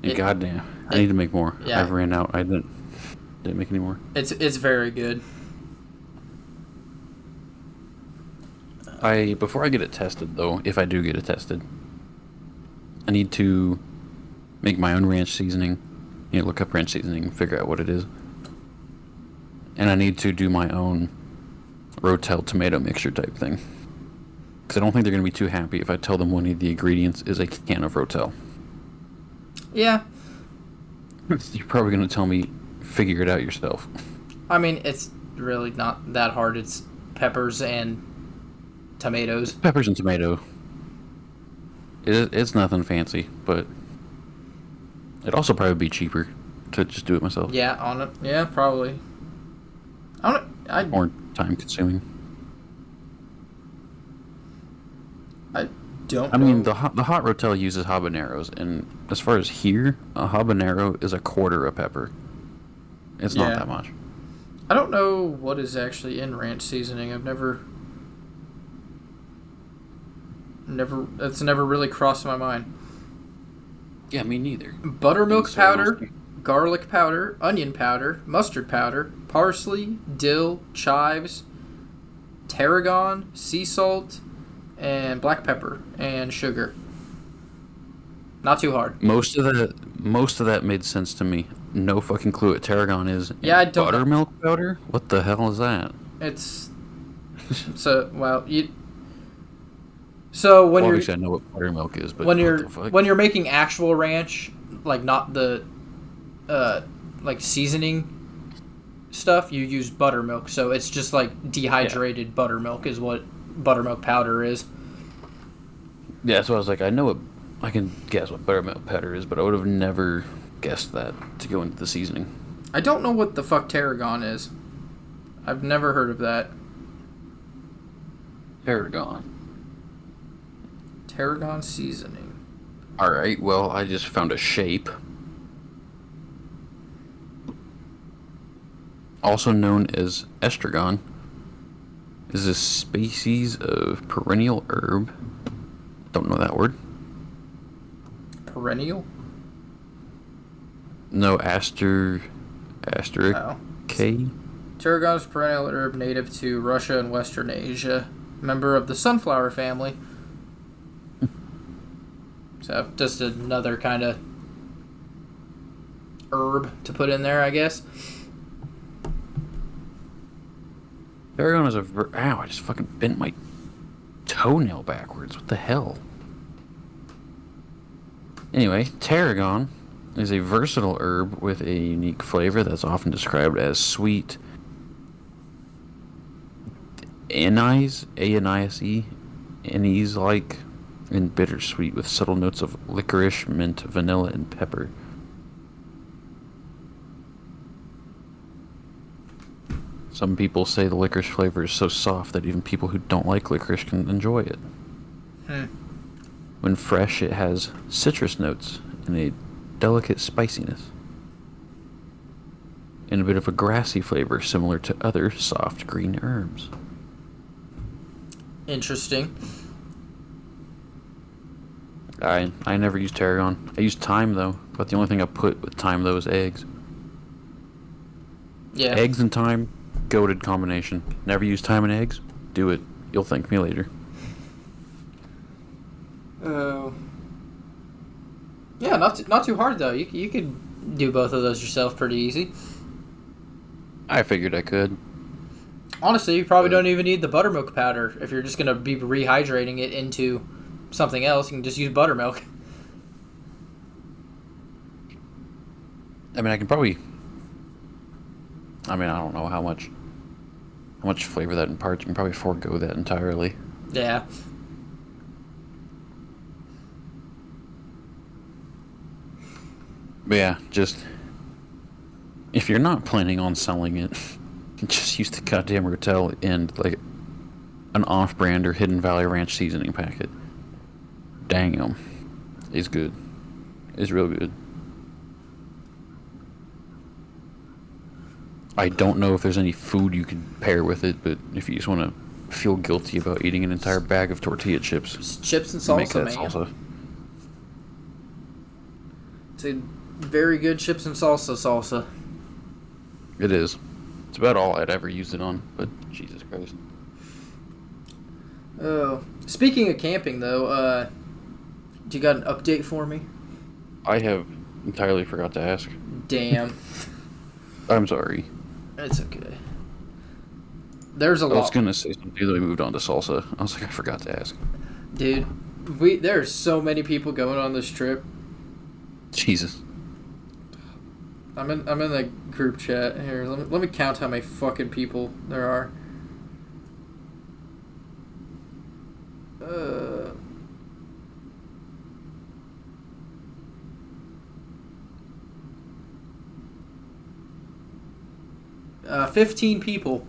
And goddamn, I need to make more. Yeah. I ran out. I didn't make any more. It's very good. Before I get it tested, though, if I do get it tested, I need to make my own ranch seasoning. You know, look up ranch seasoning, figure out what it is. And I need to do my own Rotel tomato mixture type thing. Because I don't think they're going to be too happy if I tell them one of the ingredients is a can of Rotel. Yeah. You're probably going to tell me, figure it out yourself. I mean, it's really not that hard. It's peppers and tomatoes. Peppers and tomato. It's nothing fancy, but it'd also probably be cheaper to just do it myself. Yeah, yeah, probably. More time consuming. I don't. I mean, the hot Rotel uses habaneros, and as far as here, a habanero is a quarter a pepper. It's not that much. I don't know what is actually in ranch seasoning. I've never. It's never really crossed my mind. Yeah, me neither. Buttermilk powder, garlic powder, onion powder, mustard powder, parsley, dill, chives, tarragon, sea salt, and black pepper and sugar. Not too hard. Most of that made sense to me. No fucking clue what tarragon is. Yeah, I don't. Buttermilk powder? What the hell is that? So when you're, obviously I know what buttermilk is, but when you're making actual ranch, like not the like seasoning stuff, you use buttermilk. So it's just like dehydrated buttermilk is what buttermilk powder is. Yeah, so I was like, I can guess what buttermilk powder is, but I would have never guessed that to go into the seasoning. I don't know what the fuck tarragon is. I've never heard of that. Tarragon seasoning. Alright, well, I just found a shape. Also known as estragon, is a species of perennial herb. Don't know that word. Perennial? No, asterisk K. Tarragon is a perennial herb native to Russia and Western Asia. Member of the sunflower family. So, just another kind of herb to put in there, I guess. Tarragon is ow, I just fucking bent my toenail backwards. What the hell? Anyway, tarragon is a versatile herb with a unique flavor that's often described as sweet, anise, anise-like, and bittersweet with subtle notes of licorice, mint, vanilla, and pepper. Some people say the licorice flavor is so soft that even people who don't like licorice can enjoy it. When fresh, it has citrus notes and a delicate spiciness, and a bit of a grassy flavor similar to other soft green herbs. Interesting. I never use tarragon. I use thyme though, but the only thing I put with thyme though is eggs. Yeah. Eggs and thyme, goated combination. Never use thyme and eggs? Do it. You'll thank me later. Oh. Yeah, not too hard though. You could do both of those yourself pretty easy. I figured I could. Honestly, you probably don't even need the buttermilk powder if you're just gonna be rehydrating it into something else. You can just use buttermilk. I mean, I can probably. I mean, I don't know how much flavor that imparts. You can probably forego that entirely. Yeah. But yeah, just if you're not planning on selling it, just use the goddamn Rotel and like an off-brand or Hidden Valley Ranch seasoning packet. Damn, it's good. It's real good. I don't know if there's any food you could pair with it, but if you just want to feel guilty about eating an entire bag of tortilla chips, Just chips and make salsa, that man. salsa. It's a very good chips and salsa. It is. It's about all I'd ever use it on, but Jesus Christ. Oh, speaking of camping though, do you got an update for me? I have entirely forgot to ask. Damn. I'm sorry. It's okay. There's a I was lot. gonna say something that we moved on to salsa. I was like, I forgot to ask. Dude, there's so many people going on this trip. Jesus. I'm in the group chat here. Let me count how many fucking people there are. 15 people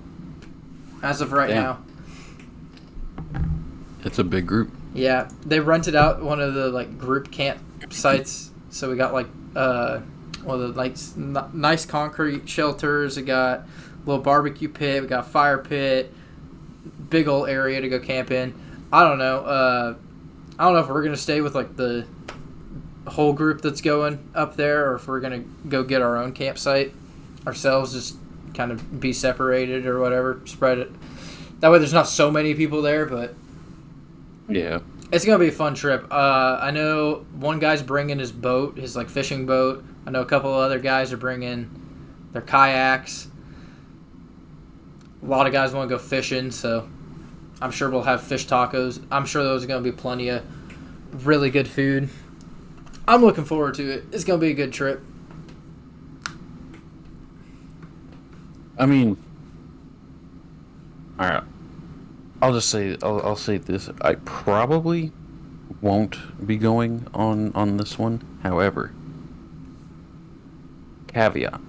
as of right now. It's a big group. Yeah, they rented out one of the like group camp sites, so we got like one of the like nice concrete shelters. We got a little barbecue pit. We got a fire pit. Big old area to go camp in. I don't know. I don't know if we're gonna stay with like the whole group that's going up there, or if we're gonna go get our own campsite ourselves. Just kind of be separated or whatever. Spread it. That way, there's not so many people there, but Yeah. it's gonna be a fun trip. I know one guy's bringing his boat, his like fishing boat. I know a couple of other guys are bringing their kayaks. A lot of guys want to go fishing, so I'm sure we'll have fish tacos. I'm sure those are gonna be plenty of really good food. I'm looking forward to it. It's gonna be a good trip. I mean, all right. I'll say this. I probably won't be going on this one. However, caveat: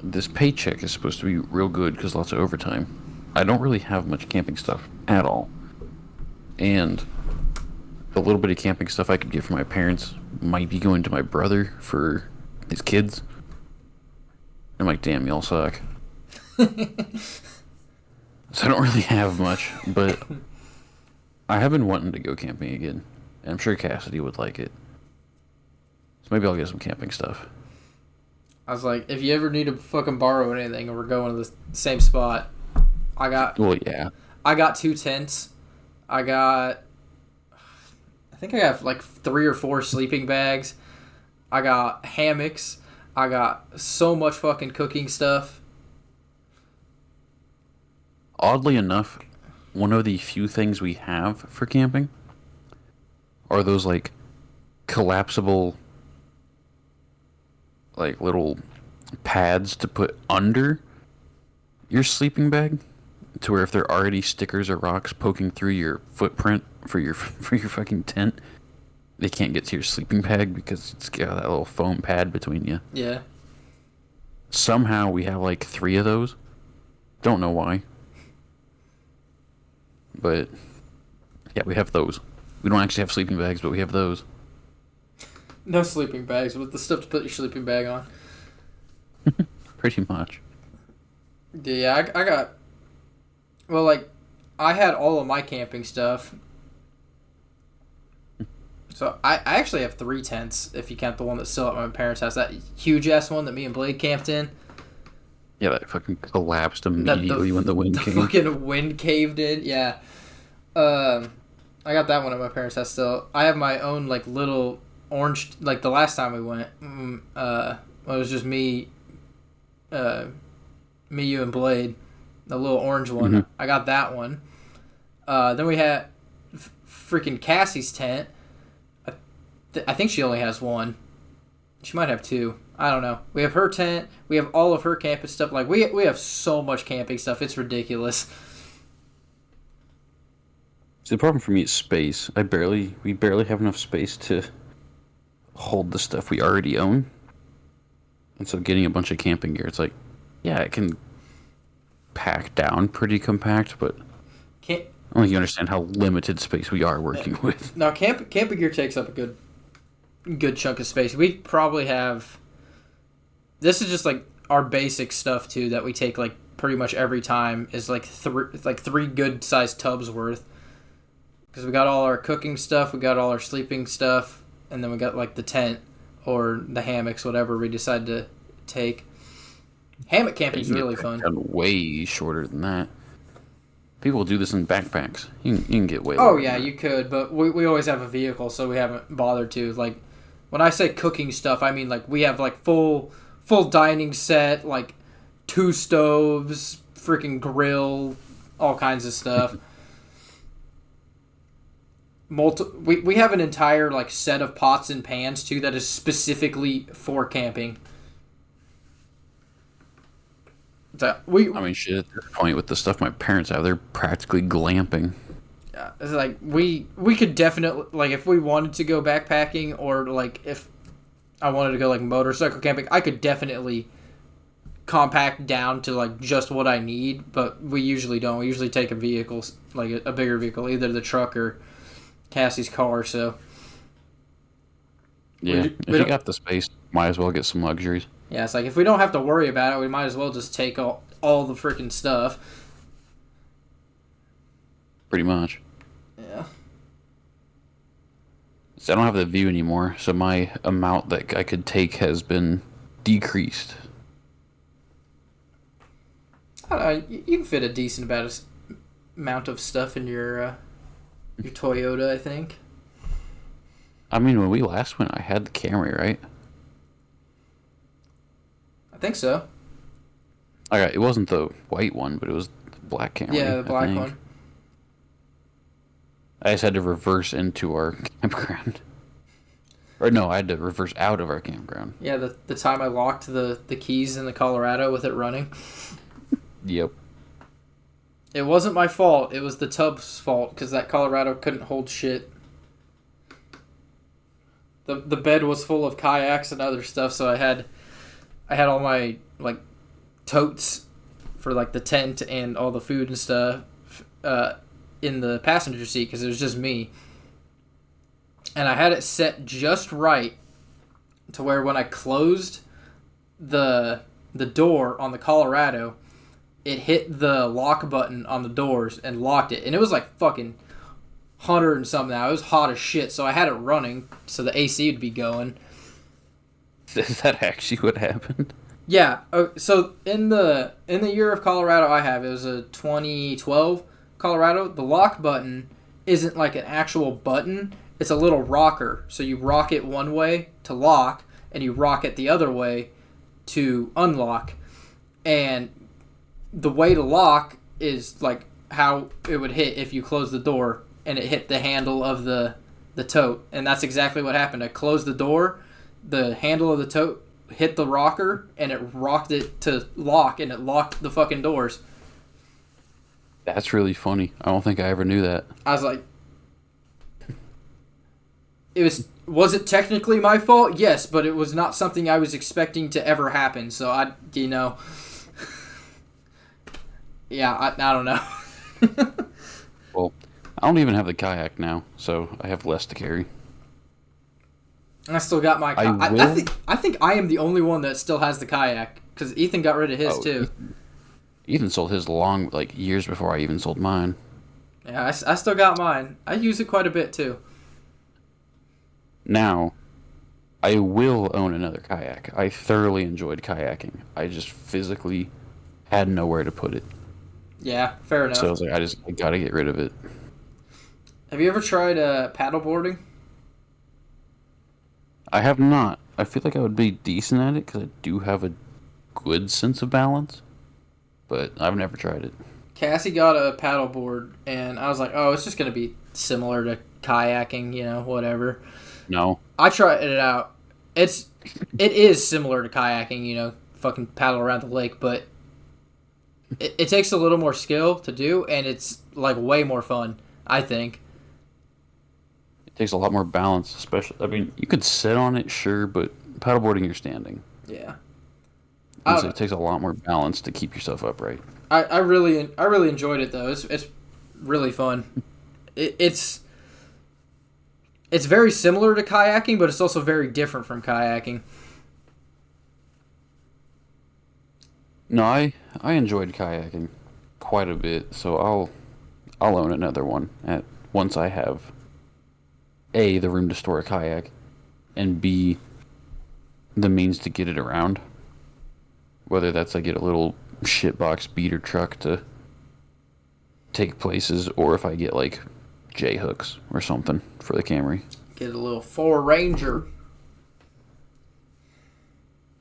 this paycheck is supposed to be real good because lots of overtime. I don't really have much camping stuff at all, and the little bit of camping stuff I could get from my parents might be going to my brother for his kids. I'm like, damn, y'all suck. So I don't really have much, but I have been wanting to go camping again. And I'm sure Cassidy would like it. So maybe I'll get some camping stuff. I was like, if you ever need to fucking borrow anything and we're going to the same spot, Well, yeah. I got 2 tents. I think I have like 3 or 4 sleeping bags. I got hammocks. I got so much fucking cooking stuff. Oddly enough, one of the few things we have for camping are those, like, collapsible, like, little pads to put under your sleeping bag, to where if there are already stickers or rocks poking through your footprint for your fucking tent, they can't get to your sleeping bag because it's got that little foam pad between you. Yeah. Somehow we have like 3 of those. Don't know why. But yeah, we have those. We don't actually have sleeping bags, but we have those. No sleeping bags, with the stuff to put your sleeping bag on. Pretty much. Yeah, I got. Well, like, I had all of my camping stuff. So I actually have 3 tents, if you count the one that's still at my parents' house. That huge ass one that me and Blade camped in. Yeah, that fucking collapsed That immediately when the wind the came. fucking wind caved in. Yeah. I got that one at my parents' house still. I have my own like little orange. Like the last time we went, it was just me, you and Blade, the little orange one. Mhm. I got that one. Then we had freaking Cassie's tent. I think she only has one. She might have two. I don't know. We have her tent. We have all of her camping stuff. Like we have so much camping stuff. It's ridiculous. See, the problem for me is space. We barely have enough space to hold the stuff we already own. And so getting a bunch of camping gear, it's like, yeah, it can pack down pretty compact, but Can't. I don't think you understand how limited space we are working with. Now camping gear takes up a good chunk of space. We probably have. This is just like our basic stuff too that we take like pretty much every time is like three good sized tubs worth. Because we got all our cooking stuff, we got all our sleeping stuff, and then we got like the tent or the hammocks, whatever we decide to take. Hammock camping is really fun. Way shorter than that. People do this in backpacks. You can get way. Oh yeah, you could, but we always have a vehicle, so we haven't bothered to. Like, when I say cooking stuff, I mean like we have like full dining set, like 2 stoves, freaking grill, all kinds of stuff. We have an entire like set of pots and pans too that is specifically for camping. I mean, shit. At this point, with the stuff my parents have, they're practically glamping. Yeah, it's like we could definitely, like, if we wanted to go backpacking, or like if I wanted to go like motorcycle camping, I could definitely compact down to like just what I need. But we usually don't. We usually take a vehicle, like a bigger vehicle, either the truck or Cassie's car. So yeah, if you got the space, might as well get some luxuries. Yeah, it's like if we don't have to worry about it, we might as well just take all the freaking stuff. Pretty much. Yeah. So I don't have the view anymore, so my amount that I could take has been decreased. I don't know, you can fit a decent amount of stuff in your Toyota, I think. I mean, when we last went, I had the Camry, right? I think so. Alright, it wasn't the white one, but it was the black Camry. Yeah, the black one. I just had to reverse into our campground. Or no, I had to reverse out of our campground. Yeah, the time I locked the keys in the Colorado with it running. Yep. It wasn't my fault. It was the tub's fault, because that Colorado couldn't hold shit. The bed was full of kayaks and other stuff, so I had all my like totes for like the tent and all the food and stuff in the passenger seat, because it was just me. And I had it set just right to where when I closed the door on the Colorado, it hit the lock button on the doors and locked it. And it was like fucking 100 and something now. It was hot as shit, so I had it running so the AC would be going. Is that actually what happened? Yeah. So in the year of Colorado I have, it was a 2012 Colorado. The lock button isn't like an actual button. It's a little rocker. So you rock it one way to lock, and you rock it the other way to unlock. And the way to lock is like how it would hit if you close the door and it hit the handle of the tote. And that's exactly what happened. I closed the door, the handle of the tote hit the rocker, and it rocked it to lock, and it locked the fucking doors. That's really funny. I don't think I ever knew that. I was like, was it technically my fault? Yes, but it was not something I was expecting to ever happen. So yeah, I don't know. Well, I don't even have the kayak now, so I have less to carry. I still got my. I think I am the only one that still has the kayak because Ethan got rid of his too. Ethan sold his like years before I even sold mine. Yeah, I still got mine. I use it quite a bit too. Now, I will own another kayak. I thoroughly enjoyed kayaking. I just physically had nowhere to put it. Yeah, fair enough. So I was like, I gotta get rid of it. Have you ever tried paddleboarding? I have not. I feel like I would be decent at it because I do have a good sense of balance, but I've never tried it. Cassie got a paddleboard, and I was like, oh, it's just going to be similar to kayaking, whatever. No. I tried it out. It is similar to kayaking, fucking paddle around the lake, but it takes a little more skill to do, and it's, like, way more fun, I think. It takes a lot more balance, especially. I mean, you could sit on it, sure, but paddleboarding, you're standing. Yeah. It takes a lot more balance to keep yourself upright. I really enjoyed it though. It's really fun. It's very similar to kayaking, but it's also very different from kayaking. No, I enjoyed kayaking quite a bit, so I'll own another one once I have A, the room to store a kayak, and B, the means to get it around. Whether that's I get a little shitbox beater truck to take places, or if I get like J hooks or something for the Camry. Get a little Ford Ranger.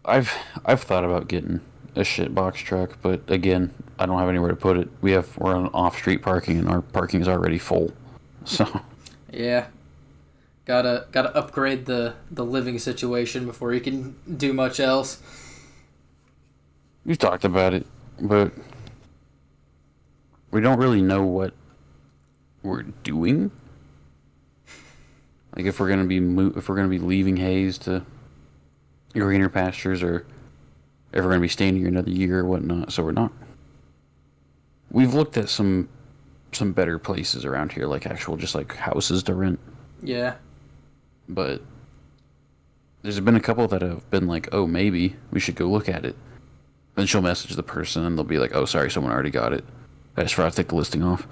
I've thought about getting a shitbox truck, but again, I don't have anywhere to put it. We're on off-street parking, and our parking is already full. So yeah, gotta upgrade the living situation before you can do much else. We've talked about it, but we don't really know what we're doing. Like if we're gonna be leaving Hayes to greener pastures, or if we're gonna be staying here another year or whatnot. So we're not. We've looked at some better places around here, like actual just like houses to rent. Yeah. But there's been a couple that have been like, oh, maybe we should go look at it. Then she'll message the person, and they'll be like, "Oh, sorry, someone already got it. I just forgot to take the listing off."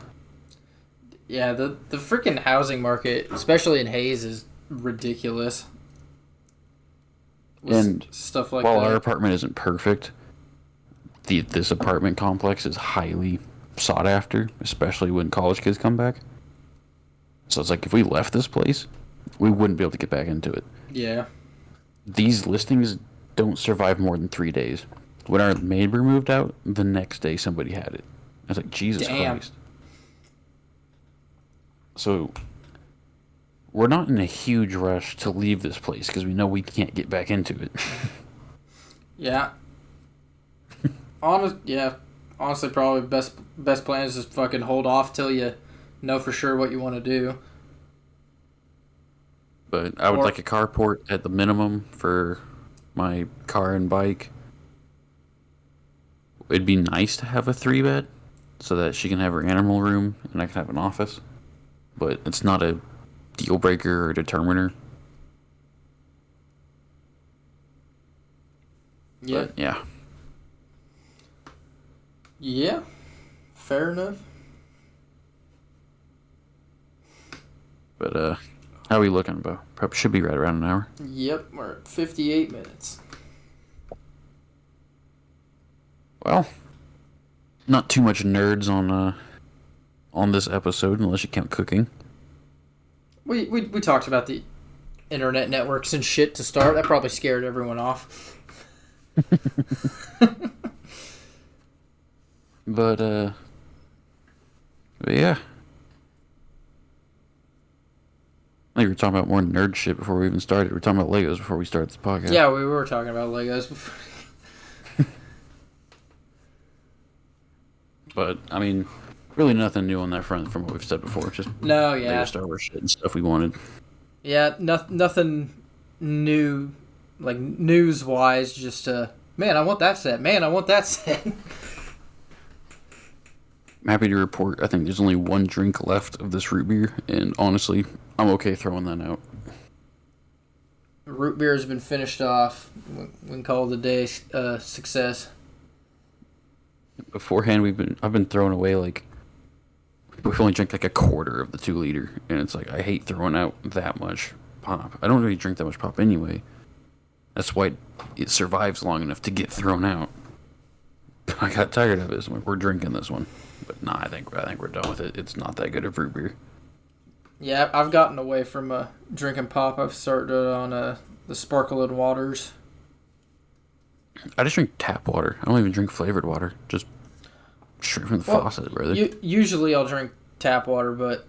Yeah, the freaking housing market, especially in Hayes, is ridiculous. And stuff like while that. Our apartment isn't perfect, this apartment complex is highly sought after, especially when college kids come back. So it's like if we left this place, we wouldn't be able to get back into it. Yeah. These listings don't survive more than 3 days. When our neighbor moved out, the next day somebody had it. I was like, Jesus Christ. So, we're not in a huge rush to leave this place because we know we can't get back into it. Yeah. Honestly, probably best plan is just fucking hold off till you know for sure what you want to do. But I would like a carport at the minimum for my car and bike. It'd be nice to have a 3-bed so that she can have her animal room and I can have an office. But it's not a deal breaker or determiner. Yeah. But, yeah. Yeah. Fair enough. But, how are we looking, Bo? Probably should be right around an hour. Yep, we're at 58 minutes. Well, not too much nerds on this episode, unless you count cooking. We talked about the internet networks and shit to start. That probably scared everyone off. But yeah. I think we were talking about more nerd shit before we even started. We were talking about Legos before we started this podcast. Yeah, we were talking about Legos before. But, I mean, really nothing new on that front from what we've said before. Just Lego Star Wars shit and stuff we wanted. Yeah, nothing new, like, news-wise. Just, man, I want that set. Man, I want that set. I'm happy to report I think there's only one drink left of this root beer, and honestly, I'm okay throwing that out. root beer has been finished off. We can call the day success. Beforehand, I've been throwing away like we've only drank like a quarter of the 2 liter, and it's like I hate throwing out that much pop. I don't really drink that much pop anyway. That's why it survives long enough to get thrown out. I got tired of it, so we're drinking this one. But nah, I think we're done with it. It's not that good of root beer. Yeah, I've gotten away from drinking pop. I've started on the sparkling waters. I just drink tap water. I don't even drink flavored water. Just straight from the faucet, brother. Usually I'll drink tap water, but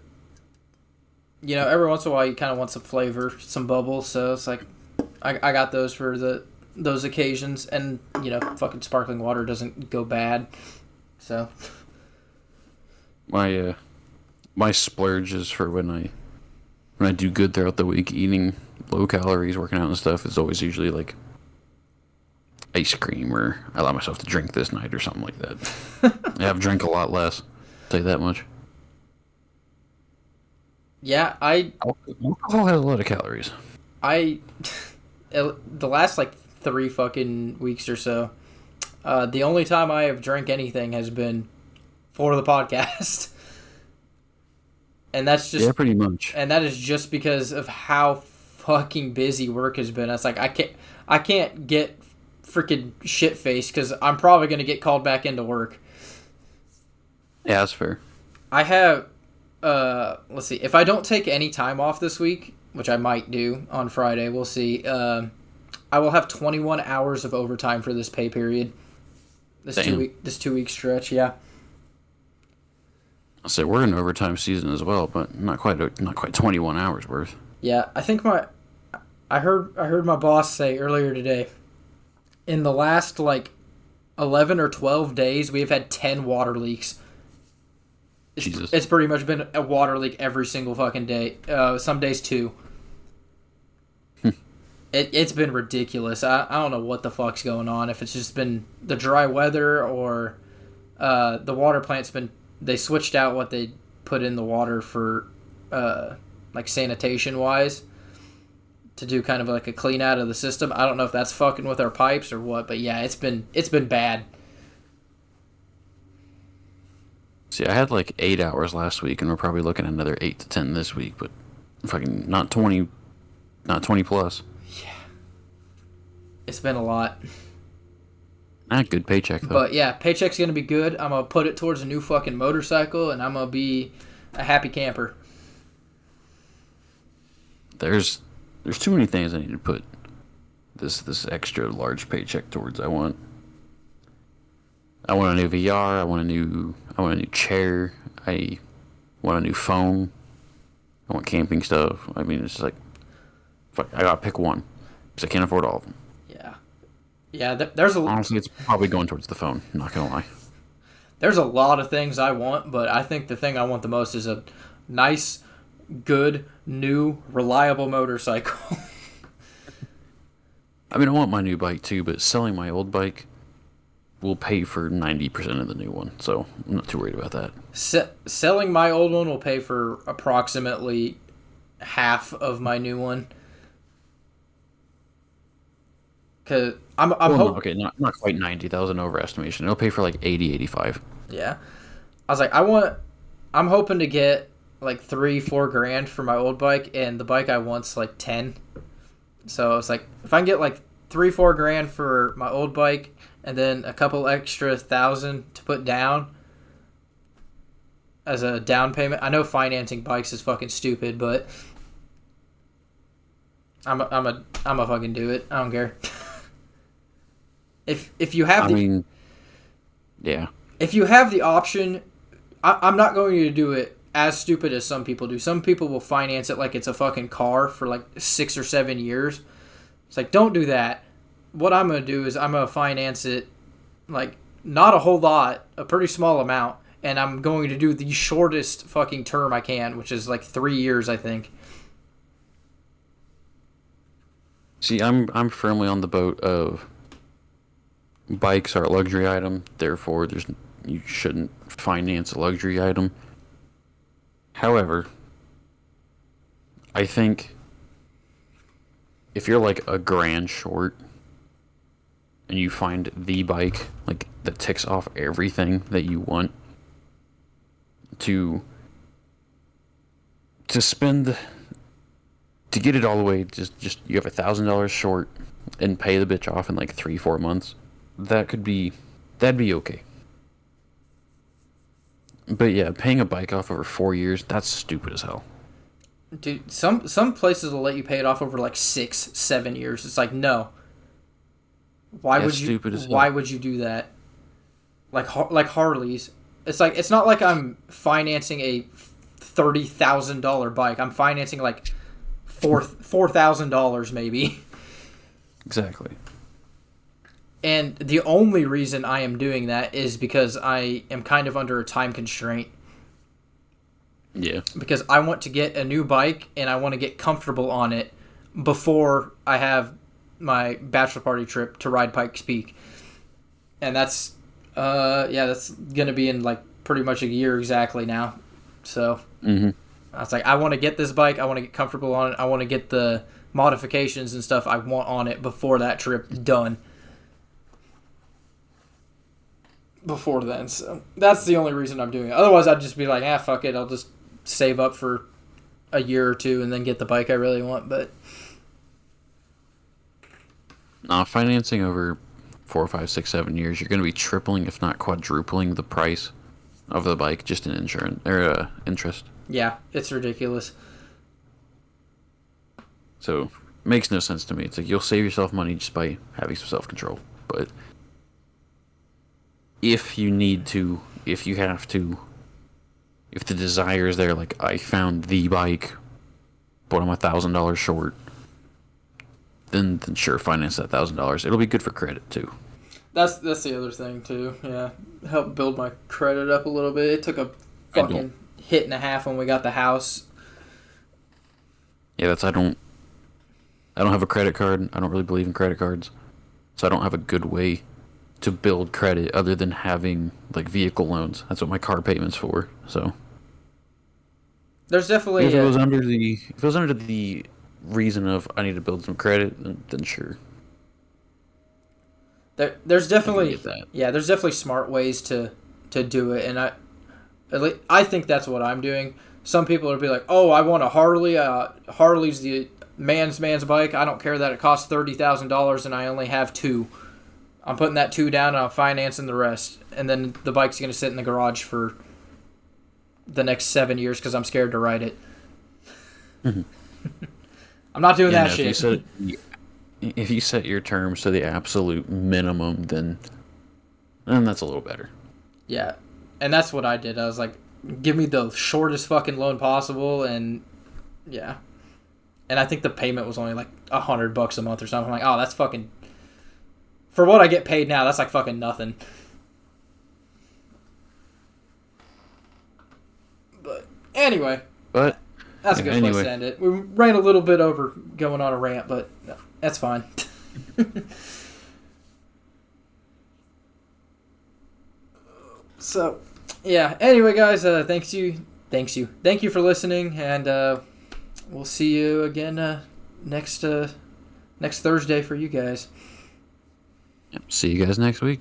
every once in a while you kind of want some flavor, some bubbles. So it's like I got those for those occasions, and fucking sparkling water doesn't go bad. So my splurge is for when I do good throughout the week, eating low calories, working out and stuff. It's always usually like ice cream, or I allow myself to drink this night or something like that. I've drank a lot less. I'll tell you that much. Yeah, alcohol has a lot of calories. The last like 3 fucking weeks or so, the only time I have drank anything has been for the podcast. And that's just pretty much. And that is just because of how fucking busy work has been. It's like I can't get freaking shit faced because I'm probably gonna get called back into work. Yeah, that's fair. I have let's see, if I don't take any time off this week, which I might do on Friday, we'll see. I will have 21 hours of overtime for this pay period. This 2-week stretch, yeah. I'll say we're in overtime season as well, but not quite 21 hours worth. Yeah, I think I heard my boss say earlier today, in the last like 11 or 12 days, we have had 10 water leaks. Jesus. It's pretty much been a water leak every single fucking day. Some days 2. It's been ridiculous. I don't know what the fuck's going on. If it's just been the dry weather or the water plant's been... They switched out what they put in the water for like sanitation-wise to do kind of like a clean out of the system. I don't know if that's fucking with our pipes or what, but yeah, it's been bad. See, I had like 8 hours last week, and we're probably looking at another 8 to 10 this week, but fucking not 20 plus. Yeah. It's been a lot. Not good paycheck, though. But yeah, paycheck's going to be good. I'm going to put it towards a new fucking motorcycle, and I'm going to be a happy camper. There's too many things I need to put this extra large paycheck towards. I want a new VR. I want a new chair. I want a new phone. I want camping stuff. I mean, it's just like, fuck, I gotta pick one because I can't afford all of them. Yeah. There's a honestly, it's probably going towards the phone. I'm not gonna lie. There's a lot of things I want, but I think the thing I want the most is a nice, good, new, reliable motorcycle. I mean, I want my new bike too, but selling my old bike will pay for 90% of the new one, so I'm not too worried about that. Selling my old one will pay for approximately half of my new one. Cause I'm okay, not quite 90. That was an overestimation. It'll pay for like 80, 85. Yeah, I was like, I'm hoping to get like $3-4 grand for my old bike, and the bike I want's like 10. So I was like, if I can get like 3-4 grand for my old bike, and then a couple extra $1,000 to put down as a down payment. I know financing bikes is fucking stupid, but I'm a fucking do it. I don't care. If you have yeah. If you have the option, I'm not going to do it as stupid as some people do. Some people will finance it like it's a fucking car for like 6 or 7 years. It's like, don't do that. What I'm going to do is I'm going to finance it like not a whole lot, a pretty small amount, and I'm going to do the shortest fucking term I can, which is like 3 years, I think. See, I'm firmly on the boat of bikes are a luxury item, therefore you shouldn't finance a luxury item. However, I think if you're like a grand short and you find the bike like that ticks off everything that you want to spend to get it all the way, just you have $1,000 short and pay the bitch off in like 3-4 months. That'd be okay. But yeah, paying a bike off over 4 years, that's stupid as hell. Dude, some places will let you pay it off over like 6-7 years. It's like, no. Why That's would you? stupid as hell. Why would you do that? Like Harleys, it's like it's not like I'm financing a $30,000 bike. I'm financing like $4,000 maybe. Exactly. And the only reason I am doing that is because I am kind of under a time constraint. Yeah. Because I want to get a new bike and I want to get comfortable on it before I have my bachelor party trip to ride Pikes Peak. And that's that's going to be in like pretty much a year exactly now. So I was like, I want to get this bike. I want to get comfortable on it. I want to get the modifications and stuff I want on it before that trip done. Before then. So that's the only reason I'm doing it. Otherwise, I'd just be like, fuck it. I'll just save up for a year or two and then get the bike I really want. But Financing over 4, 5, 6, 7 years, you're going to be tripling, if not quadrupling, the price of the bike just in insurance or interest. Yeah, it's ridiculous. So makes no sense to me. It's like you'll save yourself money just by having some self-control. But if you need to, if you have to, if the desire is there, like I found the bike, but I'm $1,000 short, then sure, finance that $1,000. It'll be good for credit too. That's the other thing too. Yeah, help build my credit up a little bit. It took a fucking hit and a half when we got the house. Yeah, I don't have a credit card. I don't really believe in credit cards, so I don't have a good way to build credit other than having like vehicle loans. That's what my car payment's for. So there's definitely if it was under the reason of I need to build some credit, then sure. There's definitely that. Yeah, there's definitely smart ways to do it, and I think that's what I'm doing. Some people will be like, "Oh, I want a Harley. Harley's the man's bike. I don't care that it costs $30,000 and I only have two. I'm putting that two down and I'm financing the rest, and then the bike's gonna sit in the garage for the next 7 years because I'm scared to ride it." I'm not doing that shit. If you set your terms to the absolute minimum, then that's a little better. Yeah, and that's what I did. I was like, give me the shortest fucking loan possible, and yeah. And I think the payment was only like $100 a month or something. I'm like, oh, that's fucking... For what I get paid now, that's like fucking nothing. But anyway. That's a good place to end it. We ran a little bit over going on a rant, but that's fine. So, yeah. Anyway, guys, thank you for listening, and we'll see you again next Thursday for you guys. Yep. See you guys next week.